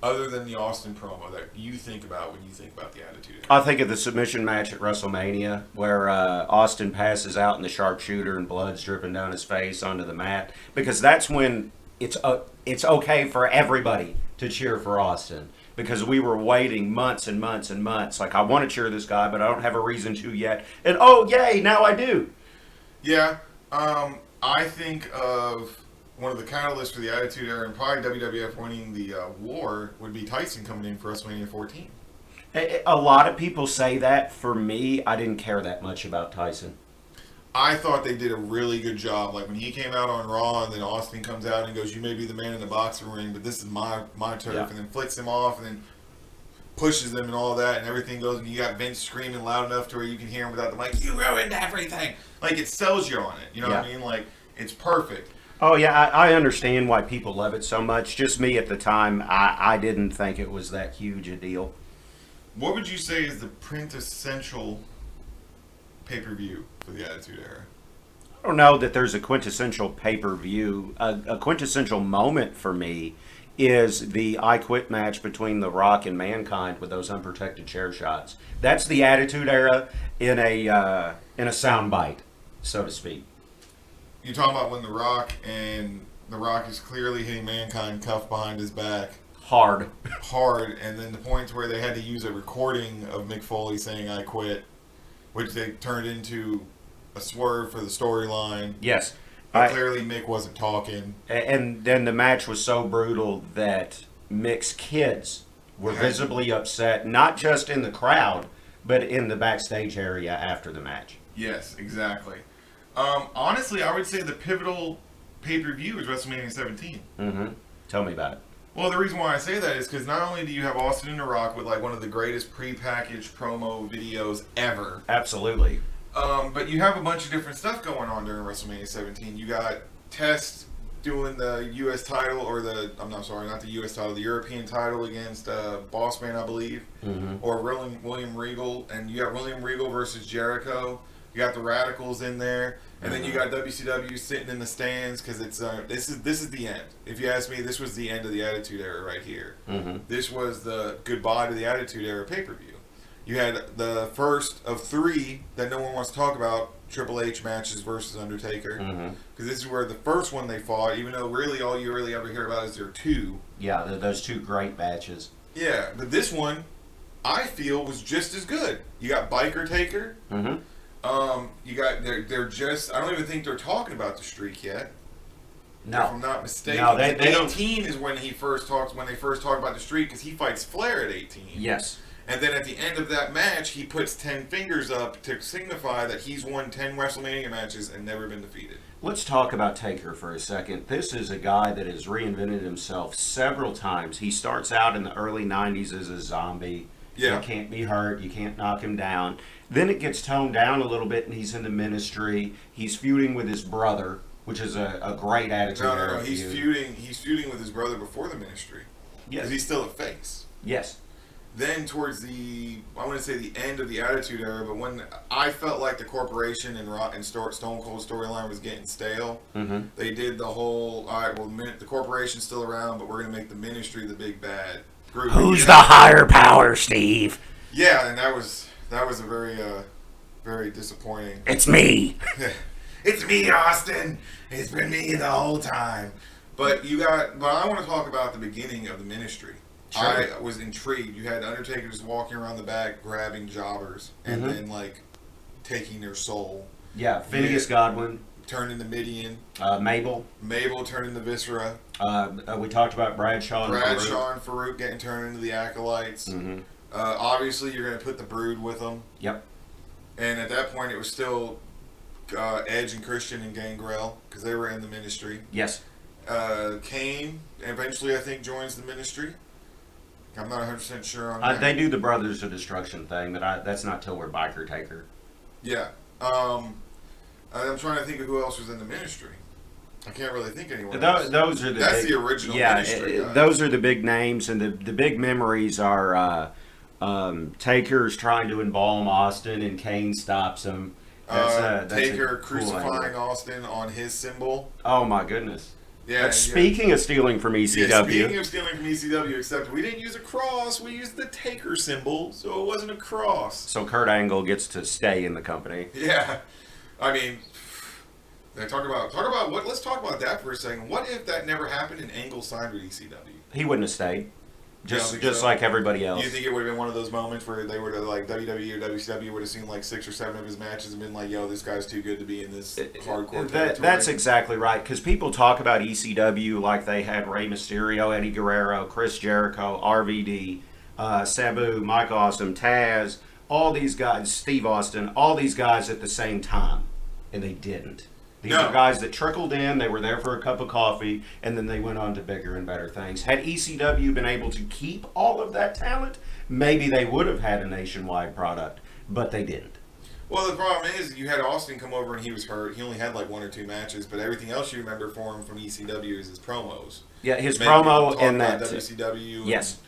other than the Austin promo, that you think about when you think about the Attitude Era? I think of the submission match at WrestleMania where Austin passes out in the sharpshooter and blood's dripping down his face onto the mat, because that's when it's okay for everybody to cheer for Austin, because we were waiting months and months and months. Like, I want to cheer this guy, but I don't have a reason to yet. And oh, yay, now I do. Yeah, I think of one of the catalysts for the Attitude Era, and probably WWF winning the war, would be Tyson coming in for WrestleMania 14. A lot of people say that. For me, I didn't care that much about Tyson. I thought they did a really good job. Like when he came out on Raw, and then Austin comes out and goes, "You may be the man in the boxing ring, but this is my turf," Yeah. and then flicks him off, and then pushes them and all that, and everything goes, and you got Vince screaming loud enough to where you can hear him without the mic. "You ruined everything!" Like, it sells you on it. You know what I mean? Like, it's perfect. Oh, yeah, I understand why people love it so much. Just me at the time, I didn't think it was that huge a deal. What would you say is the quintessential pay-per-view for the Attitude Era? I don't know that there's a quintessential pay-per-view. A quintessential moment for me is the I Quit match between The Rock and Mankind with those unprotected chair shots. That's the Attitude Era in a soundbite, so to speak. You're talking about when The Rock is clearly hitting Mankind cuff behind his back Hard. and then the point where they had to use a recording of Mick Foley saying "I quit," which they turned into a swerve for the storyline. Yes. But clearly Mick wasn't talking. And then the match was so brutal that Mick's kids were visibly upset, not just in the crowd, but in the backstage area after the match. Yes, exactly. Honestly, I would say the pivotal pay-per-view is WrestleMania 17. Mm-hmm. Tell me about it. Well, the reason why I say that is because not only do you have Austin and The Rock with like one of the greatest pre-packaged promo videos ever, Absolutely. but you have a bunch of different stuff going on during WrestleMania 17. You got Test doing the U.S. title, or not the U.S. title, the European title against Bossman, I believe, or William Regal, and you got William Regal versus Jericho. You got the Radicals in there, and then you got WCW sitting in the stands, because it's this is the end. If you ask me, this was the end of the Attitude Era right here. This was the goodbye to the Attitude Era pay-per-view. You had the first of three that no one wants to talk about, Triple H matches versus Undertaker, because this is where the first one they fought, even though really all you really ever hear about is their two. Yeah, those two great matches. Yeah, but this one, I feel, was just as good. You got Biker Taker. You got they're just, I don't even think they're talking about the streak yet. No, if I'm not mistaken. No, they 18 is when they first talk about the streak, because he fights Flair at 18. Yes. And then at the end of that match, he puts 10 fingers up to signify that he's won 10 WrestleMania matches and never been defeated. Let's talk about Taker for a second. This is a guy that has reinvented himself several times. He starts out in the early 90s as a zombie. Yeah. He can't be hurt. You can't knock him down. Then it gets toned down a little bit, and he's in the Ministry. He's feuding with his brother, which is a great attitude. No. He's feuding with his brother before the Ministry. Yes. Because he's still a face. Yes. Then towards the end of the Attitude Era, but when I felt like the Corporation and Stone Cold storyline was getting stale, they did the whole, all right, well, the Corporation's still around, but we're going to make the Ministry the big bad group. Who's the higher power, Steve? Yeah, and that was a very, very disappointing. It's me. It's me, Austin. It's been me the whole time. But I want to talk about the beginning of the Ministry. Sure. I was intrigued. You had Undertaker just walking around the back, grabbing jobbers, and then taking their soul. Yeah, Phineas Godwin turned into Midian. Mabel turned into Viscera. We talked about Bradshaw and Farouk getting turned into the Acolytes. Obviously, you're going to put the Brood with them. Yep. And at that point, it was still Edge and Christian and Gangrel, because they were in the Ministry. Yes. Kane eventually, I think, joins the Ministry. I'm not 100% sure on that. They do the Brothers of Destruction thing, but that's not till we're Biker Taker. Yeah. I'm trying to think of who else was in the Ministry. I can't really think of anyone else. Those are the original Ministry guys. Those are the big names, and the big memories are Taker's trying to embalm Austin, and Kane stops him. Taker crucifying Austin on his symbol. Oh my goodness. Yeah. Speaking of stealing from ECW. Yeah, speaking of stealing from ECW, except we didn't use a cross, we used the Taker symbol, so it wasn't a cross. So Kurt Angle gets to stay in the company. Yeah. I mean, talk about what? Let's talk about that for a second. What if that never happened and Angle signed with ECW? He wouldn't have stayed. Just so? like everybody else. Do you think it would have been one of those moments where they would have, like, WWE or WCW would have seen like 6 or 7 of his matches and been like, yo, this guy's too good to be in this hardcore territory? That's exactly right, because people talk about ECW like they had Rey Mysterio, Eddie Guerrero, Chris Jericho, RVD, Sabu, Mike Awesome, Taz, all these guys, Steve Austin, all these guys at the same time, and they didn't. These are guys that trickled in, they were there for a cup of coffee, and then they went on to bigger and better things. Had ECW been able to keep all of that talent, maybe they would have had a nationwide product, but they didn't. Well, the problem is you had Austin come over and he was hurt. He only had like 1 or 2 matches, but everything else you remember for him from ECW is his promos. Yeah, his promo in that WCW. Yes.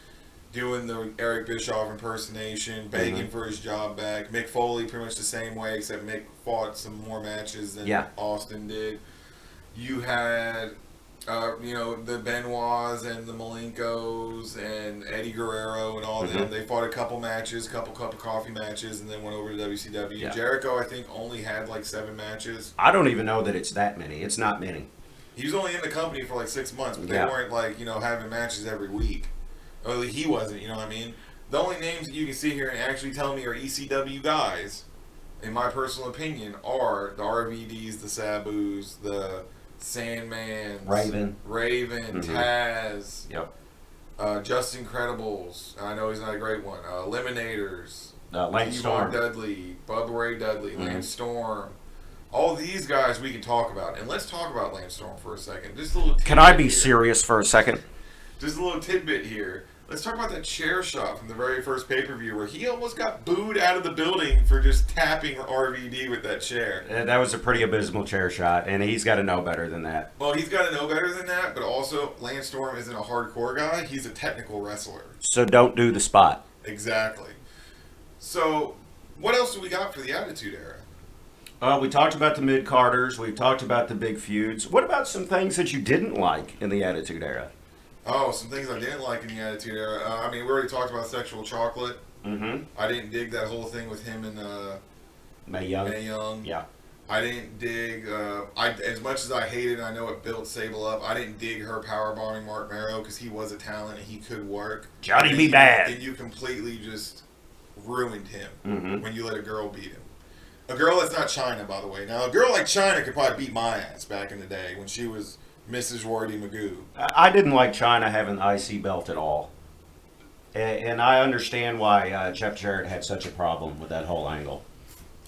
Doing the Eric Bischoff impersonation, begging for his job back. Mick Foley pretty much the same way, except Mick fought some more matches than Austin did. You had, the Benoits and the Malenkos and Eddie Guerrero and all of them. They fought a couple matches, couple cup of coffee matches, and then went over to WCW. Yeah. Jericho, I think, only had like 7 matches. I don't even know that it's that many. It's not many. He was only in the company for like 6 months, but they weren't like, having matches every week. Or he wasn't, you know what I mean? The only names that you can see here and actually tell me are ECW guys, in my personal opinion, are the RVDs, the Sabus, the Sandmans, Raven, Taz, Justin Credibles. I know he's not a great one. Eliminators, Lance Storm, Dudley, Bubba Ray Dudley, Lance Storm. All these guys we can talk about, and let's talk about Lance Storm for a second. Just a little. Can I be serious for a second? Just a little tidbit here. Let's talk about that chair shot from the very first pay-per-view where he almost got booed out of the building for just tapping RVD with that chair. That was a pretty abysmal chair shot, and he's got to know better than that. Well, he's got to know better than that, but also Lance Storm isn't a hardcore guy. He's a technical wrestler. So don't do the spot. Exactly. So what else do we got for the Attitude Era? We talked about the mid-carders. We've talked about the big feuds. What about some things that you didn't like in the Attitude Era? Oh, some things I didn't like in the Attitude Era. We already talked about Sexual Chocolate. Mm-hmm. I didn't dig that whole thing with him and Mae Young. Yeah. I didn't dig. As much as I hated, I know it built Sable up. I didn't dig her powerbombing Mark Marrow because he was a talent and he could work. Johnny be bad. And you completely just ruined him when you let a girl beat him. A girl that's not Chyna, by the way. Now, a girl like Chyna could probably beat my ass back in the day when she was Mrs. Wardy Magoo. I didn't like Chyna having the IC belt at all. And I understand why Jeff Jarrett had such a problem with that whole angle.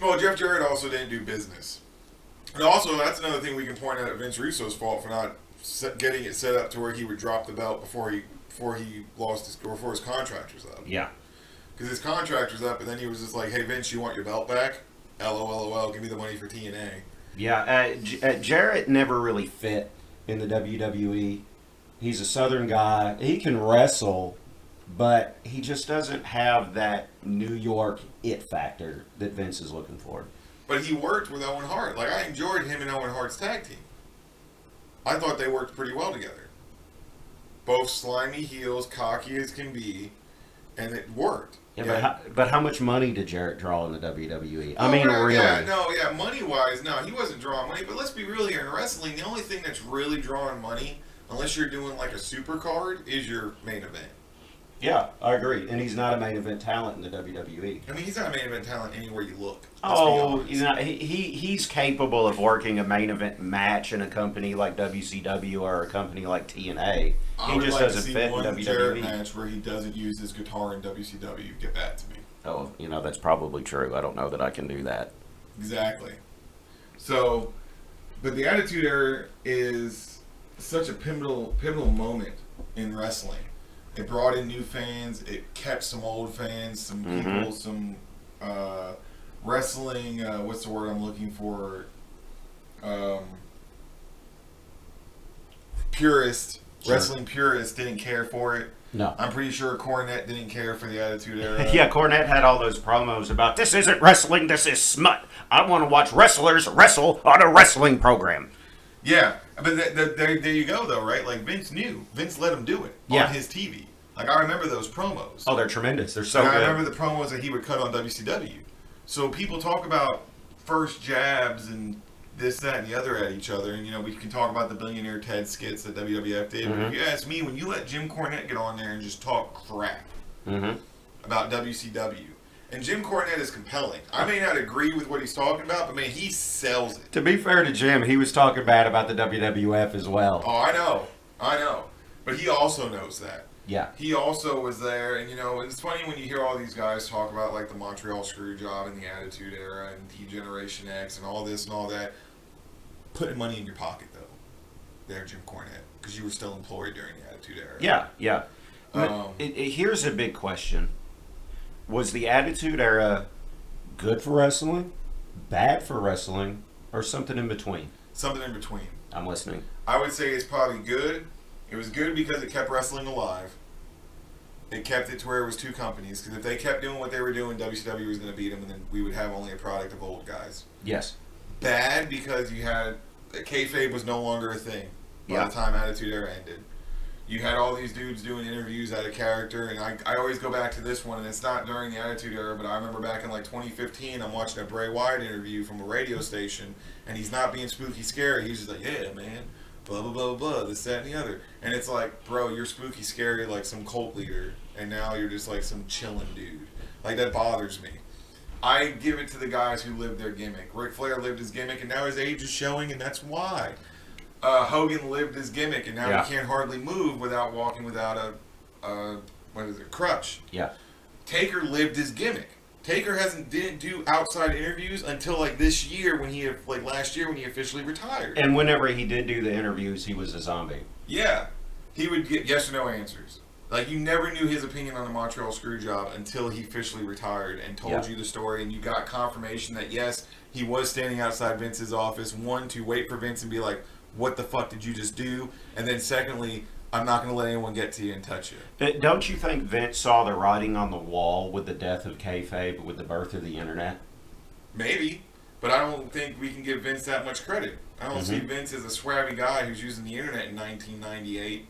Well, Jeff Jarrett also didn't do business. And also, that's another thing we can point out at Vince Russo's fault for not getting it set up to where he would drop the belt before he lost his, or before his contract was up. Yeah. Because his contract was up, and then he was just like, hey, Vince, you want your belt back? LOL, give me the money for TNA. Yeah, Jarrett never really fit in the WWE. He's a Southern guy. He can wrestle, but he just doesn't have that New York it factor that Vince is looking for. But he worked with Owen Hart. Like, I enjoyed him and Owen Hart's tag team. I thought they worked pretty well together. Both slimy heels, cocky as can be, and it worked. Yeah, but how much money did Jarrett draw in the WWE? I mean, really? Yeah, money-wise, no, he wasn't drawing money. But let's be real here. In wrestling, the only thing that's really drawing money, unless you're doing like a super card, is your main event. Yeah, I agree. And he's not a main event talent in the WWE. I mean, he's not a main event talent anywhere you look. He's capable of working a main event match in a company like WCW or a company like TNA. He just doesn't fit in WWE. Jarrett match where he doesn't use his guitar in WCW. Get that to me. Oh, that's probably true. I don't know that I can do that. Exactly. So, but the Attitude Era is such a pivotal moment in wrestling. It brought in new fans. It kept some old fans, some people, some wrestling. What's the word I'm looking for? Purist. Sure. Wrestling purists didn't care for it. No. I'm pretty sure Cornette didn't care for the Attitude Era. Yeah, Cornette had all those promos about, this isn't wrestling, this is smut. I want to watch wrestlers wrestle on a wrestling program. Yeah, but there you go, though, right? Like, Vince knew. Vince let him do it on his TV. Like, I remember those promos. Oh, they're tremendous. They're so and good. I remember the promos that he would cut on WCW. So people talk about first jabs and this, that, and the other at each other. And, you know, we can talk about the Billionaire Ted skits that WWF did. But if you ask me, when you let Jim Cornette get on there and just talk crap about WCW, and Jim Cornette is compelling. I may not agree with what he's talking about, but, man, he sells it. To be fair to Jim, he was talking bad about the WWF as well. Oh, I know. But he also knows that. Yeah. He also was there, and, you know, it's funny when you hear all these guys talk about, like, the Montreal Screwjob and the Attitude Era and T-Generation X and all this and all that. Putting money in your pocket, though, there, Jim Cornette, because you were still employed during the Attitude Era. Yeah. But here's a big question. Was the Attitude Era good for wrestling, bad for wrestling, or something in between? Something in between. I'm listening. I would say it's probably good. It was good because it kept wrestling alive. It kept it to where it was two companies. Because if they kept doing what they were doing, WCW was going to beat them, and then we would have only a product of old guys. Yes. Bad because you had kayfabe was no longer a thing by the time Attitude Era ended. You had all these dudes doing interviews out of character, and I always go back to this one, and it's not during the Attitude Era, but I remember back in like 2015, I'm watching a Bray Wyatt interview from a radio station, and he's not being spooky scary. He's just like, yeah, man, blah, blah, blah, blah, this, that, and the other. And it's like, bro, you're spooky scary like some cult leader, and now you're just like some chilling dude. Like, that bothers me. I give it to the guys who lived their gimmick. Ric Flair lived his gimmick, and now his age is showing, and that's why. Hogan lived his gimmick, and now he can't hardly move without walking without a crutch. Yeah. Taker lived his gimmick. Taker didn't do outside interviews until like this year last year when he officially retired. And whenever he did do the interviews, he was a zombie. Yeah. He would get yes or no answers. Like, you never knew his opinion on the Montreal Screwjob until he officially retired and told you the story, and you got confirmation that, yes, he was standing outside Vince's office, one, to wait for Vince and be like, what the fuck did you just do? And then secondly, I'm not going to let anyone get to you and touch you. Don't you think Vince saw the writing on the wall with the death of kayfabe, with the birth of the internet? Maybe, but I don't think we can give Vince that much credit. I don't see Vince as a swabby guy who's using the internet in 1998.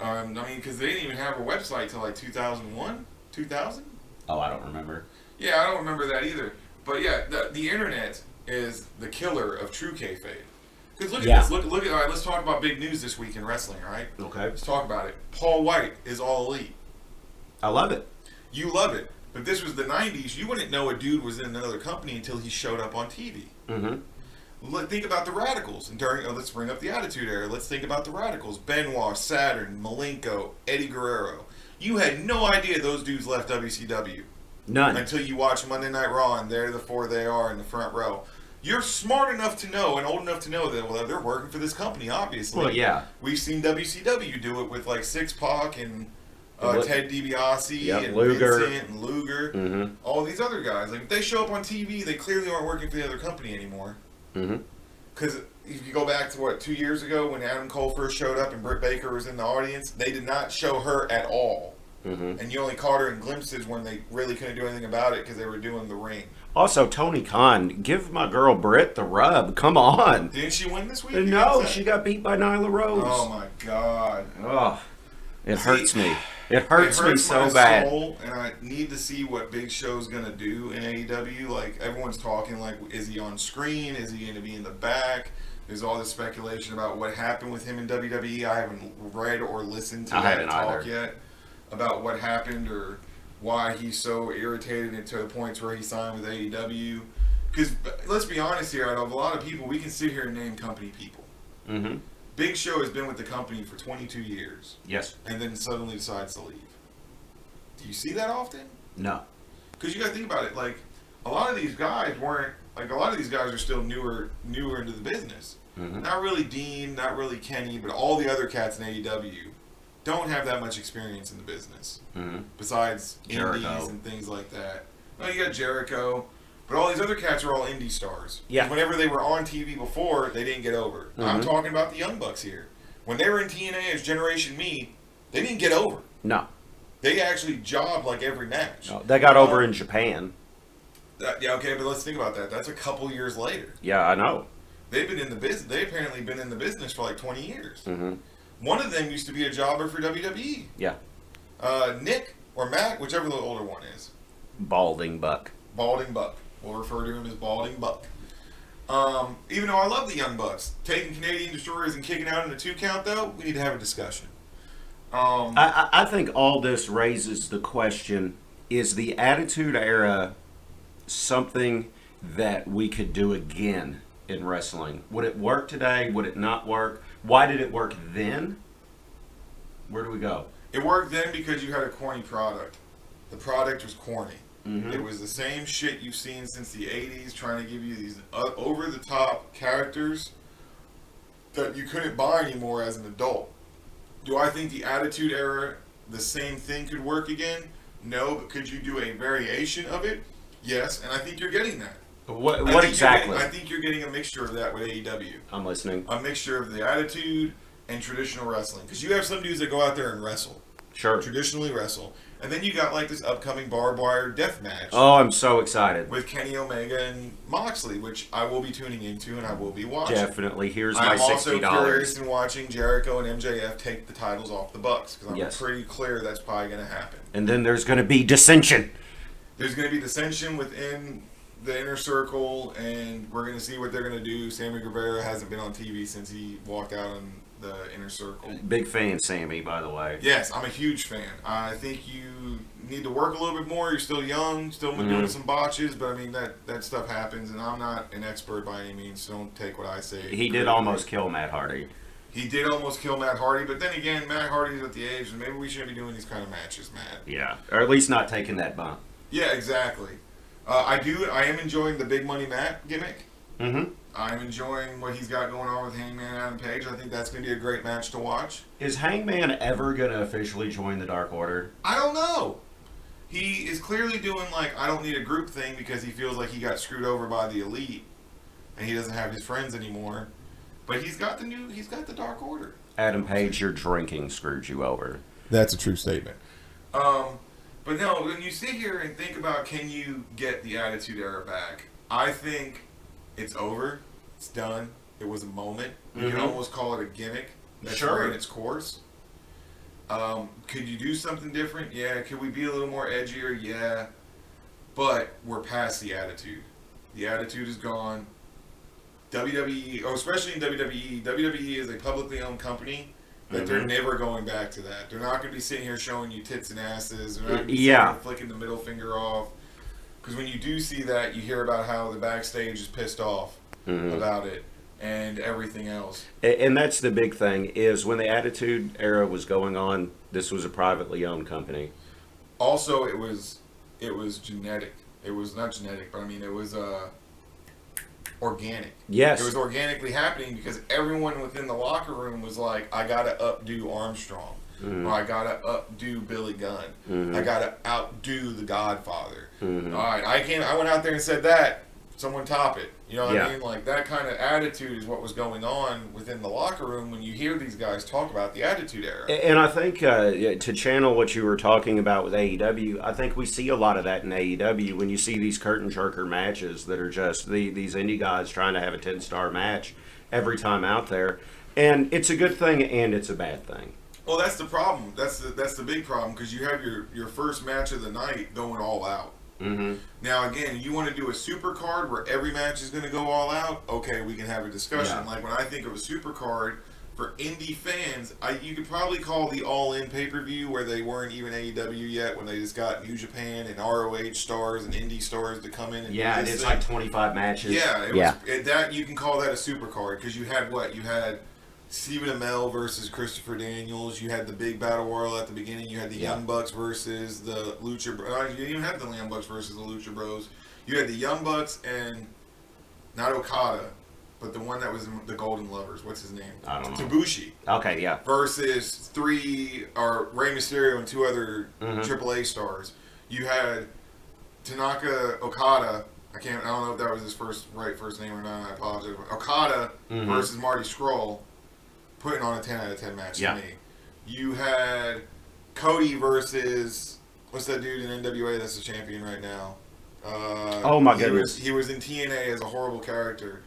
I mean, because they didn't even have a website till like 2001, 2000? Oh, I don't remember. Yeah, I don't remember that either. But yeah, the internet is the killer of true kayfabe. Because look at this. Look at. All right, let's talk about big news this week in wrestling. All right. Okay. Let's talk about it. Paul White is All Elite. I love it. You love it, but this was the '90s. You wouldn't know a dude was in another company until he showed up on TV. Think about the Radicals. And let's bring up the Attitude Era. Let's think about the Radicals. Benoit, Saturn, Malenko, Eddie Guerrero. You had no idea those dudes left WCW. None. Until you watch Monday Night Raw, and there the four they are in the front row. You're smart enough to know and old enough to know that, well, they're working for this company, obviously. Well, yeah. We've seen WCW do it with, like, Six Pac and Ted DiBiase and Luger. Vincent and Luger. All these other guys. Like, if they show up on TV, they clearly aren't working for the other company anymore. Because if you go back to, 2 years ago when Adam Cole first showed up and Britt Baker was in the audience, they did not show her at all. And you only caught her in glimpses when they really couldn't do anything about it because they were doing the ring. Also, Tony Khan, give my girl Britt the rub. Come on. Didn't she win this week? No, she got beat by Nyla Rose. Oh, my God. Oh, it hurts me. It hurts me so bad. Soul, and I need to see what Big Show's going to do in AEW. Like, everyone's talking, like, is he on screen? Is he going to be in the back? There's all this speculation about what happened with him in WWE. I haven't read or listened to that talk yet about what happened or why he's so irritated and to the points where he signed with AEW. Because let's be honest here, out of a lot of people, we can sit here and name company people. Big Show has been with the company for 22 years. Yes. And then suddenly decides to leave. Do you see that often? No. Because you got to think about it. Like, a lot of these guys weren't, like, a lot of these guys are still newer into the business. Not really Dean, not really Kenny, but all the other cats in AEW don't have that much experience in the business. Besides indies and things like that. No, you got Jericho, but all these other cats are all indie stars. Yeah. Whenever they were on TV before, they didn't get over. I'm talking about the Young Bucks here. When they were in TNA as Generation Me, they didn't get over. No. They actually jobbed like every match. No, they got over in Japan. Yeah, okay, but let's think about that. That's a couple years later. Yeah, I know. they've been in the business. They apparently been in the business for like 20 years. Mm-hmm. One of them used to be a jobber for WWE. Yeah. Nick or Matt, whichever the older one is. Balding Buck. Balding Buck. We'll refer to him as Balding Buck. Even though I love the Young Bucks, taking Canadian Destroyers and kicking out in a 2 count, though, we need to have a discussion. I think all this raises the question, is the Attitude Era something that we could do again in wrestling? Would it work today? Would it not work? Why did it work then? Where do we go? It worked then because you had a corny product. The product was corny. Mm-hmm. It was the same shit you've seen since the 80s, trying to give you these over-the-top characters that you couldn't buy anymore as an adult. Do I think the Attitude Era, the same thing could work again? No, but could you do a variation of it? Yes, and I think you're getting that. What exactly? I think you're getting a mixture of that with AEW. I'm listening. A mixture of the Attitude and traditional wrestling. Because you have some dudes that go out there and wrestle. Sure. Traditionally wrestle. And then you got like this upcoming barbed wire death match. Oh, I'm so excited. With Kenny Omega and Moxley, which I will be tuning into and I will be watching. Definitely. Here's my $60. I'm also curious in watching Jericho and MJF take the titles off the Bucks. Because I'm pretty clear that's probably going to happen. And then there's going to be dissension. There's going to be dissension within the inner circle, and we're going to see what they're going to do. Sammy Guevara hasn't been on TV since he walked out on the inner circle. Big fan, Sammy, by the way. Yes, I'm a huge fan. I think you need to work a little bit more. You're still young, still doing some botches, but I mean, that stuff happens, and I'm not an expert by any means, so don't take what I say. He did almost kill Matt Hardy. He did almost kill Matt Hardy, but then again, Matt Hardy's at the age, and maybe we shouldn't be doing these kind of matches, Matt. Yeah, or at least not taking that bump. Yeah, exactly. I am enjoying the Big Money Matt gimmick. Mm-hmm. I'm enjoying what he's got going on with Hangman Adam Page. I think that's going to be a great match to watch. Is Hangman ever going to officially join the Dark Order? I don't know. He is clearly doing like, I don't need a group thing because he feels like he got screwed over by the Elite and he doesn't have his friends anymore. But he's got the Dark Order. Adam Page, your drinking screwed you over. That's a true statement. But no, when you sit here and think about, can you get the Attitude Era back? I think it's over. It's done. It was a moment. You can almost call it a gimmick that's ran its course. Could you do something different? Yeah. Could we be a little more edgier? Yeah. But we're past the Attitude. The Attitude is gone. WWE, especially in WWE is a publicly owned company that they're never going back to that. They're not going to be sitting here showing you tits and asses. They're not going to be sitting here flicking the middle finger off. Because when you do see that, you hear about how the backstage is pissed off about it and everything else. And that's the big thing, is when the Attitude Era was going on, this was a privately owned company. Also, it was genetic. It was not genetic, but I mean, it was organic. Yes. It was organically happening because everyone within the locker room was like, I got to updo Armstrong. Or I got to updo Billy Gunn. I got to outdo the Godfather. All right, I went out there and said that. Someone top it. You know what I mean? Like, that kind of attitude is what was going on within the locker room when you hear these guys talk about the Attitude Era. And I think to channel what you were talking about with AEW, I think we see a lot of that in AEW when you see these curtain jerker matches that are just these indie guys trying to have a 10-star match every time out there. And it's a good thing and it's a bad thing. Well, that's the problem. That's the big problem, because you have your first match of the night going all out. Now, again, you want to do a super card where every match is going to go all out? Okay, we can have a discussion. Like, when I think of a super card for indie fans, you could probably call the All-In pay-per-view, where they weren't even AEW yet, when they just got New Japan and ROH stars and indie stars to come in and do this and it's thing. like 25 matches. That you can call that a super card, because you had what? You had Stephen Amell versus Christopher Daniels. You had the big battle royal at the beginning. You had the Young Bucks versus the Lucha Bros. You didn't even have the Young Bucks versus the Lucha Bros. You had the Young Bucks and not Okada, but the one that was in the Golden Lovers. What's his name? I don't know. Tabushi. Okay, yeah. Versus Rey Mysterio and 2 other AAA stars. You had Tanaka Okada. I don't know if that was his first name or not. I apologize. Okada versus Marty Scurll. Putting on a 10 out of 10 match to me. You had Cody versus, what's that dude in NWA that's the champion right now? Oh my goodness. He was in TNA as a horrible character.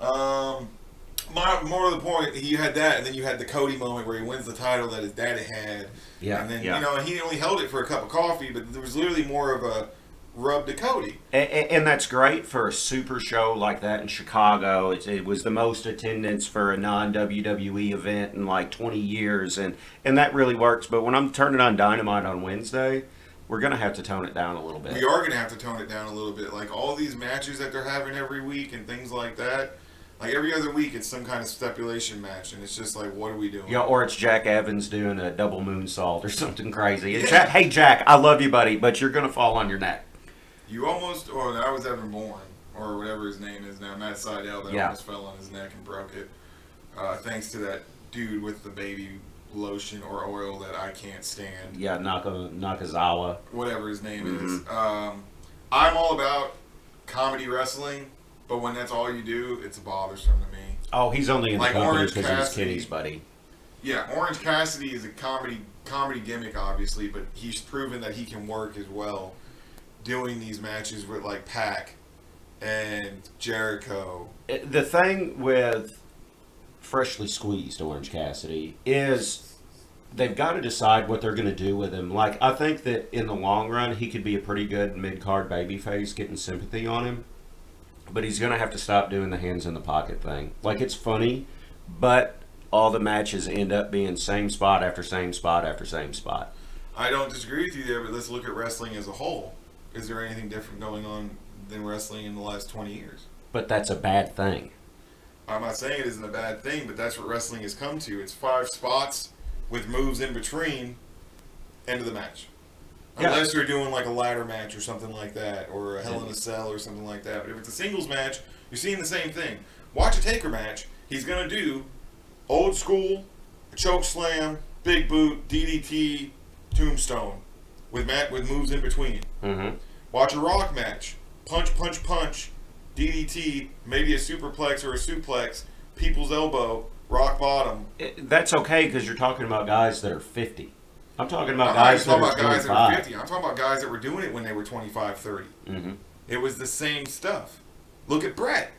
More to the point, you had that, and then you had the Cody moment where he wins the title that his daddy had. Yeah, and then yeah. he only held it for a cup of coffee, but there was literally more of a rub to Cody. And that's great for a super show like that in Chicago. It was the most attendance for a non-WWE event in like 20 years, and that really works. But when I'm turning on Dynamite on Wednesday, we're going to have to tone it down a little bit. We are going to have to tone it down a little bit. Like all these matches that they're having every week and things like that. Like every other week, it's some kind of stipulation match, and it's just like, what are we doing? Yeah, or it's Jack Evans doing a double moonsault or something crazy. Hey, Jack, I love you, buddy, but you're going to fall on your neck. You almost, or I was ever born, or whatever his name is now, Matt Sydal, that almost fell on his neck and broke it. Thanks to that dude with the baby lotion or oil that I can't stand. Yeah, Nakazawa. Whatever his name is. I'm all about comedy wrestling, but when that's all you do, it's bothersome to me. Oh, he's only in the Like company Orange because he's Cassidy. Kitty's buddy. Yeah, Orange Cassidy is a comedy gimmick, obviously, but he's proven that he can work as well doing these matches with like Pac and Jericho. The thing with freshly squeezed Orange Cassidy is they've got to decide what they're going to do with him. Like, I think that in the long run, he could be a pretty good mid-card babyface, getting sympathy on him. But he's going to have to stop doing the hands in the pocket thing. Like, it's funny, but all the matches end up being same spot after same spot after same spot. I don't disagree with you there, but let's look at wrestling as a whole. Is there anything different going on than wrestling in the last 20 years? But that's a bad thing. I'm not saying it isn't a bad thing, but that's what wrestling has come to. It's 5 spots with moves in between, end of the match. Yeah. Unless you're doing like a ladder match or something like that, or a Hell in a Cell or something like that. But if it's a singles match, you're seeing the same thing. Watch a Taker match. He's going to do old school, choke slam, big boot, DDT, tombstone, with moves in between. Mm-hmm. Watch a Rock match. Punch, punch, punch, DDT, maybe a superplex or a suplex, people's elbow, rock bottom. That's okay because you're talking about guys that are 50. I'm talking about I'm guys that not are talking about guys that 25. are 50. I'm talking about guys that were doing it when they were 25, 30. Mm-hmm. It was the same stuff. Look at Brett.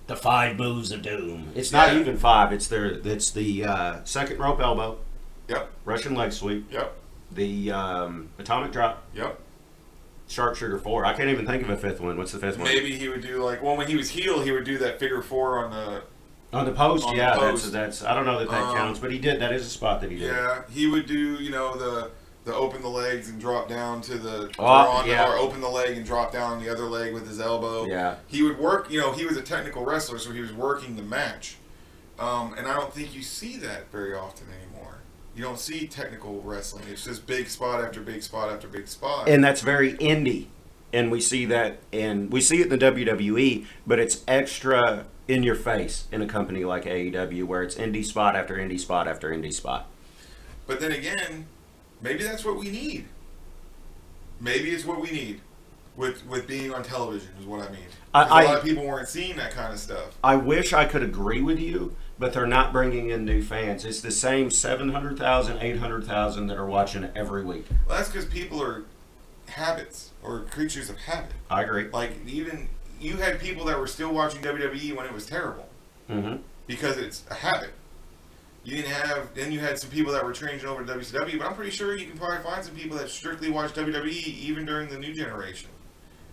The 5 moves of doom. It's not even 5. It's the second rope elbow. Yep. Russian leg sweep. Yep. The atomic drop. Yep. Sharpshooter 4. I can't even think of a 5th one. What's the 5th one? Maybe he would do when he was heel, he would do that figure 4 on the. On the post, on yeah, the post. that's. I don't know that counts, but he did. That is a spot that he did. Yeah, he would do the open the legs and drop down to the or open the leg and drop down on the other leg with his elbow. Yeah, he would work. He was a technical wrestler, so he was working the match. And I don't think you see that very often anymore. You don't see technical wrestling. It's just big spot after big spot after big spot. and that's very indie, and we see that, and we see it in the WWE, but it's extra in your face in a company like AEW where it's indie spot after indie spot after indie spot. But then again, maybe that's what we need. Maybe it's what we need with being on television is what I mean. A lot of people weren't seeing that kind of stuff. I wish I could agree with you, but they're not bringing in new fans. It's the same 700,000, 800,000 that are watching it every week. Well, that's because people are habits or creatures of habit. I agree. Like even you had people that were still watching WWE when it was terrible Mm-hmm. because it's a habit. You didn't have. Then you had some people that were changing over to WCW, but I'm pretty sure you can probably find some people that strictly watched WWE even during the new generation,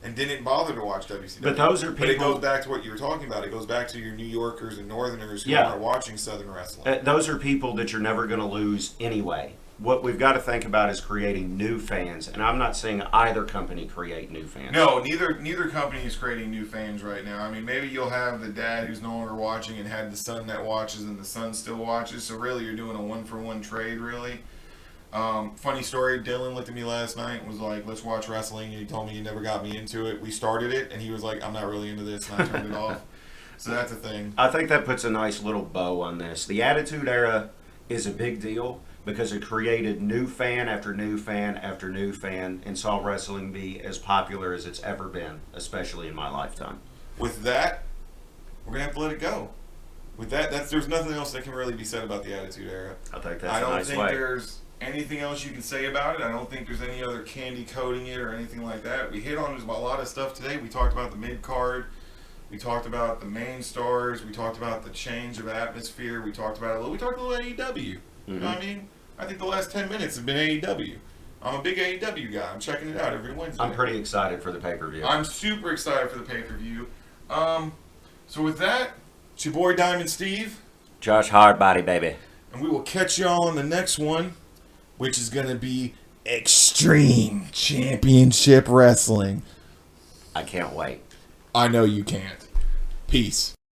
and didn't bother to watch WCW. But those are people. But it goes back to what you were talking about. It goes back to your New Yorkers and Northerners who aren't watching Southern wrestling. Those are people that you're never going to lose anyway. What we've got to think about is creating new fans, and I'm not saying either company create new fans. No, neither company is creating new fans right now. I mean, maybe you'll have the dad who's no longer watching and had the son that watches and the son still watches. So really, you're doing a 1-for-1 trade, really. Funny story, Dylan looked at me last night and was like, let's watch wrestling. And he told me he never got me into it. We started it, and he was like, I'm not really into this, and I turned it off. So that's a thing. I think that puts a nice little bow on this. The Attitude Era is a big deal because it created new fan after new fan after new fan and saw wrestling be as popular as it's ever been, especially in my lifetime. With that, we're going to have to let it go. With that, there's nothing else that can really be said about the Attitude Era. I think that's a nice way. I don't think there's anything else you can say about it. I don't think there's any other candy coating it or anything like that. We hit on a lot of stuff today. We talked about the mid-card. We talked about the main stars. We talked about the change of atmosphere. We talked about a little. We talked a little AEW. You know what I mean? I think the last 10 minutes have been AEW. I'm a big AEW guy. I'm checking it out every Wednesday. I'm pretty excited for the pay-per-view. I'm super excited for the pay-per-view. So with that, it's your boy Diamond Steve. Josh Hardbody, baby. And we will catch y'all on the next one, which is going to be Extreme Championship Wrestling. I can't wait. I know you can't. Peace.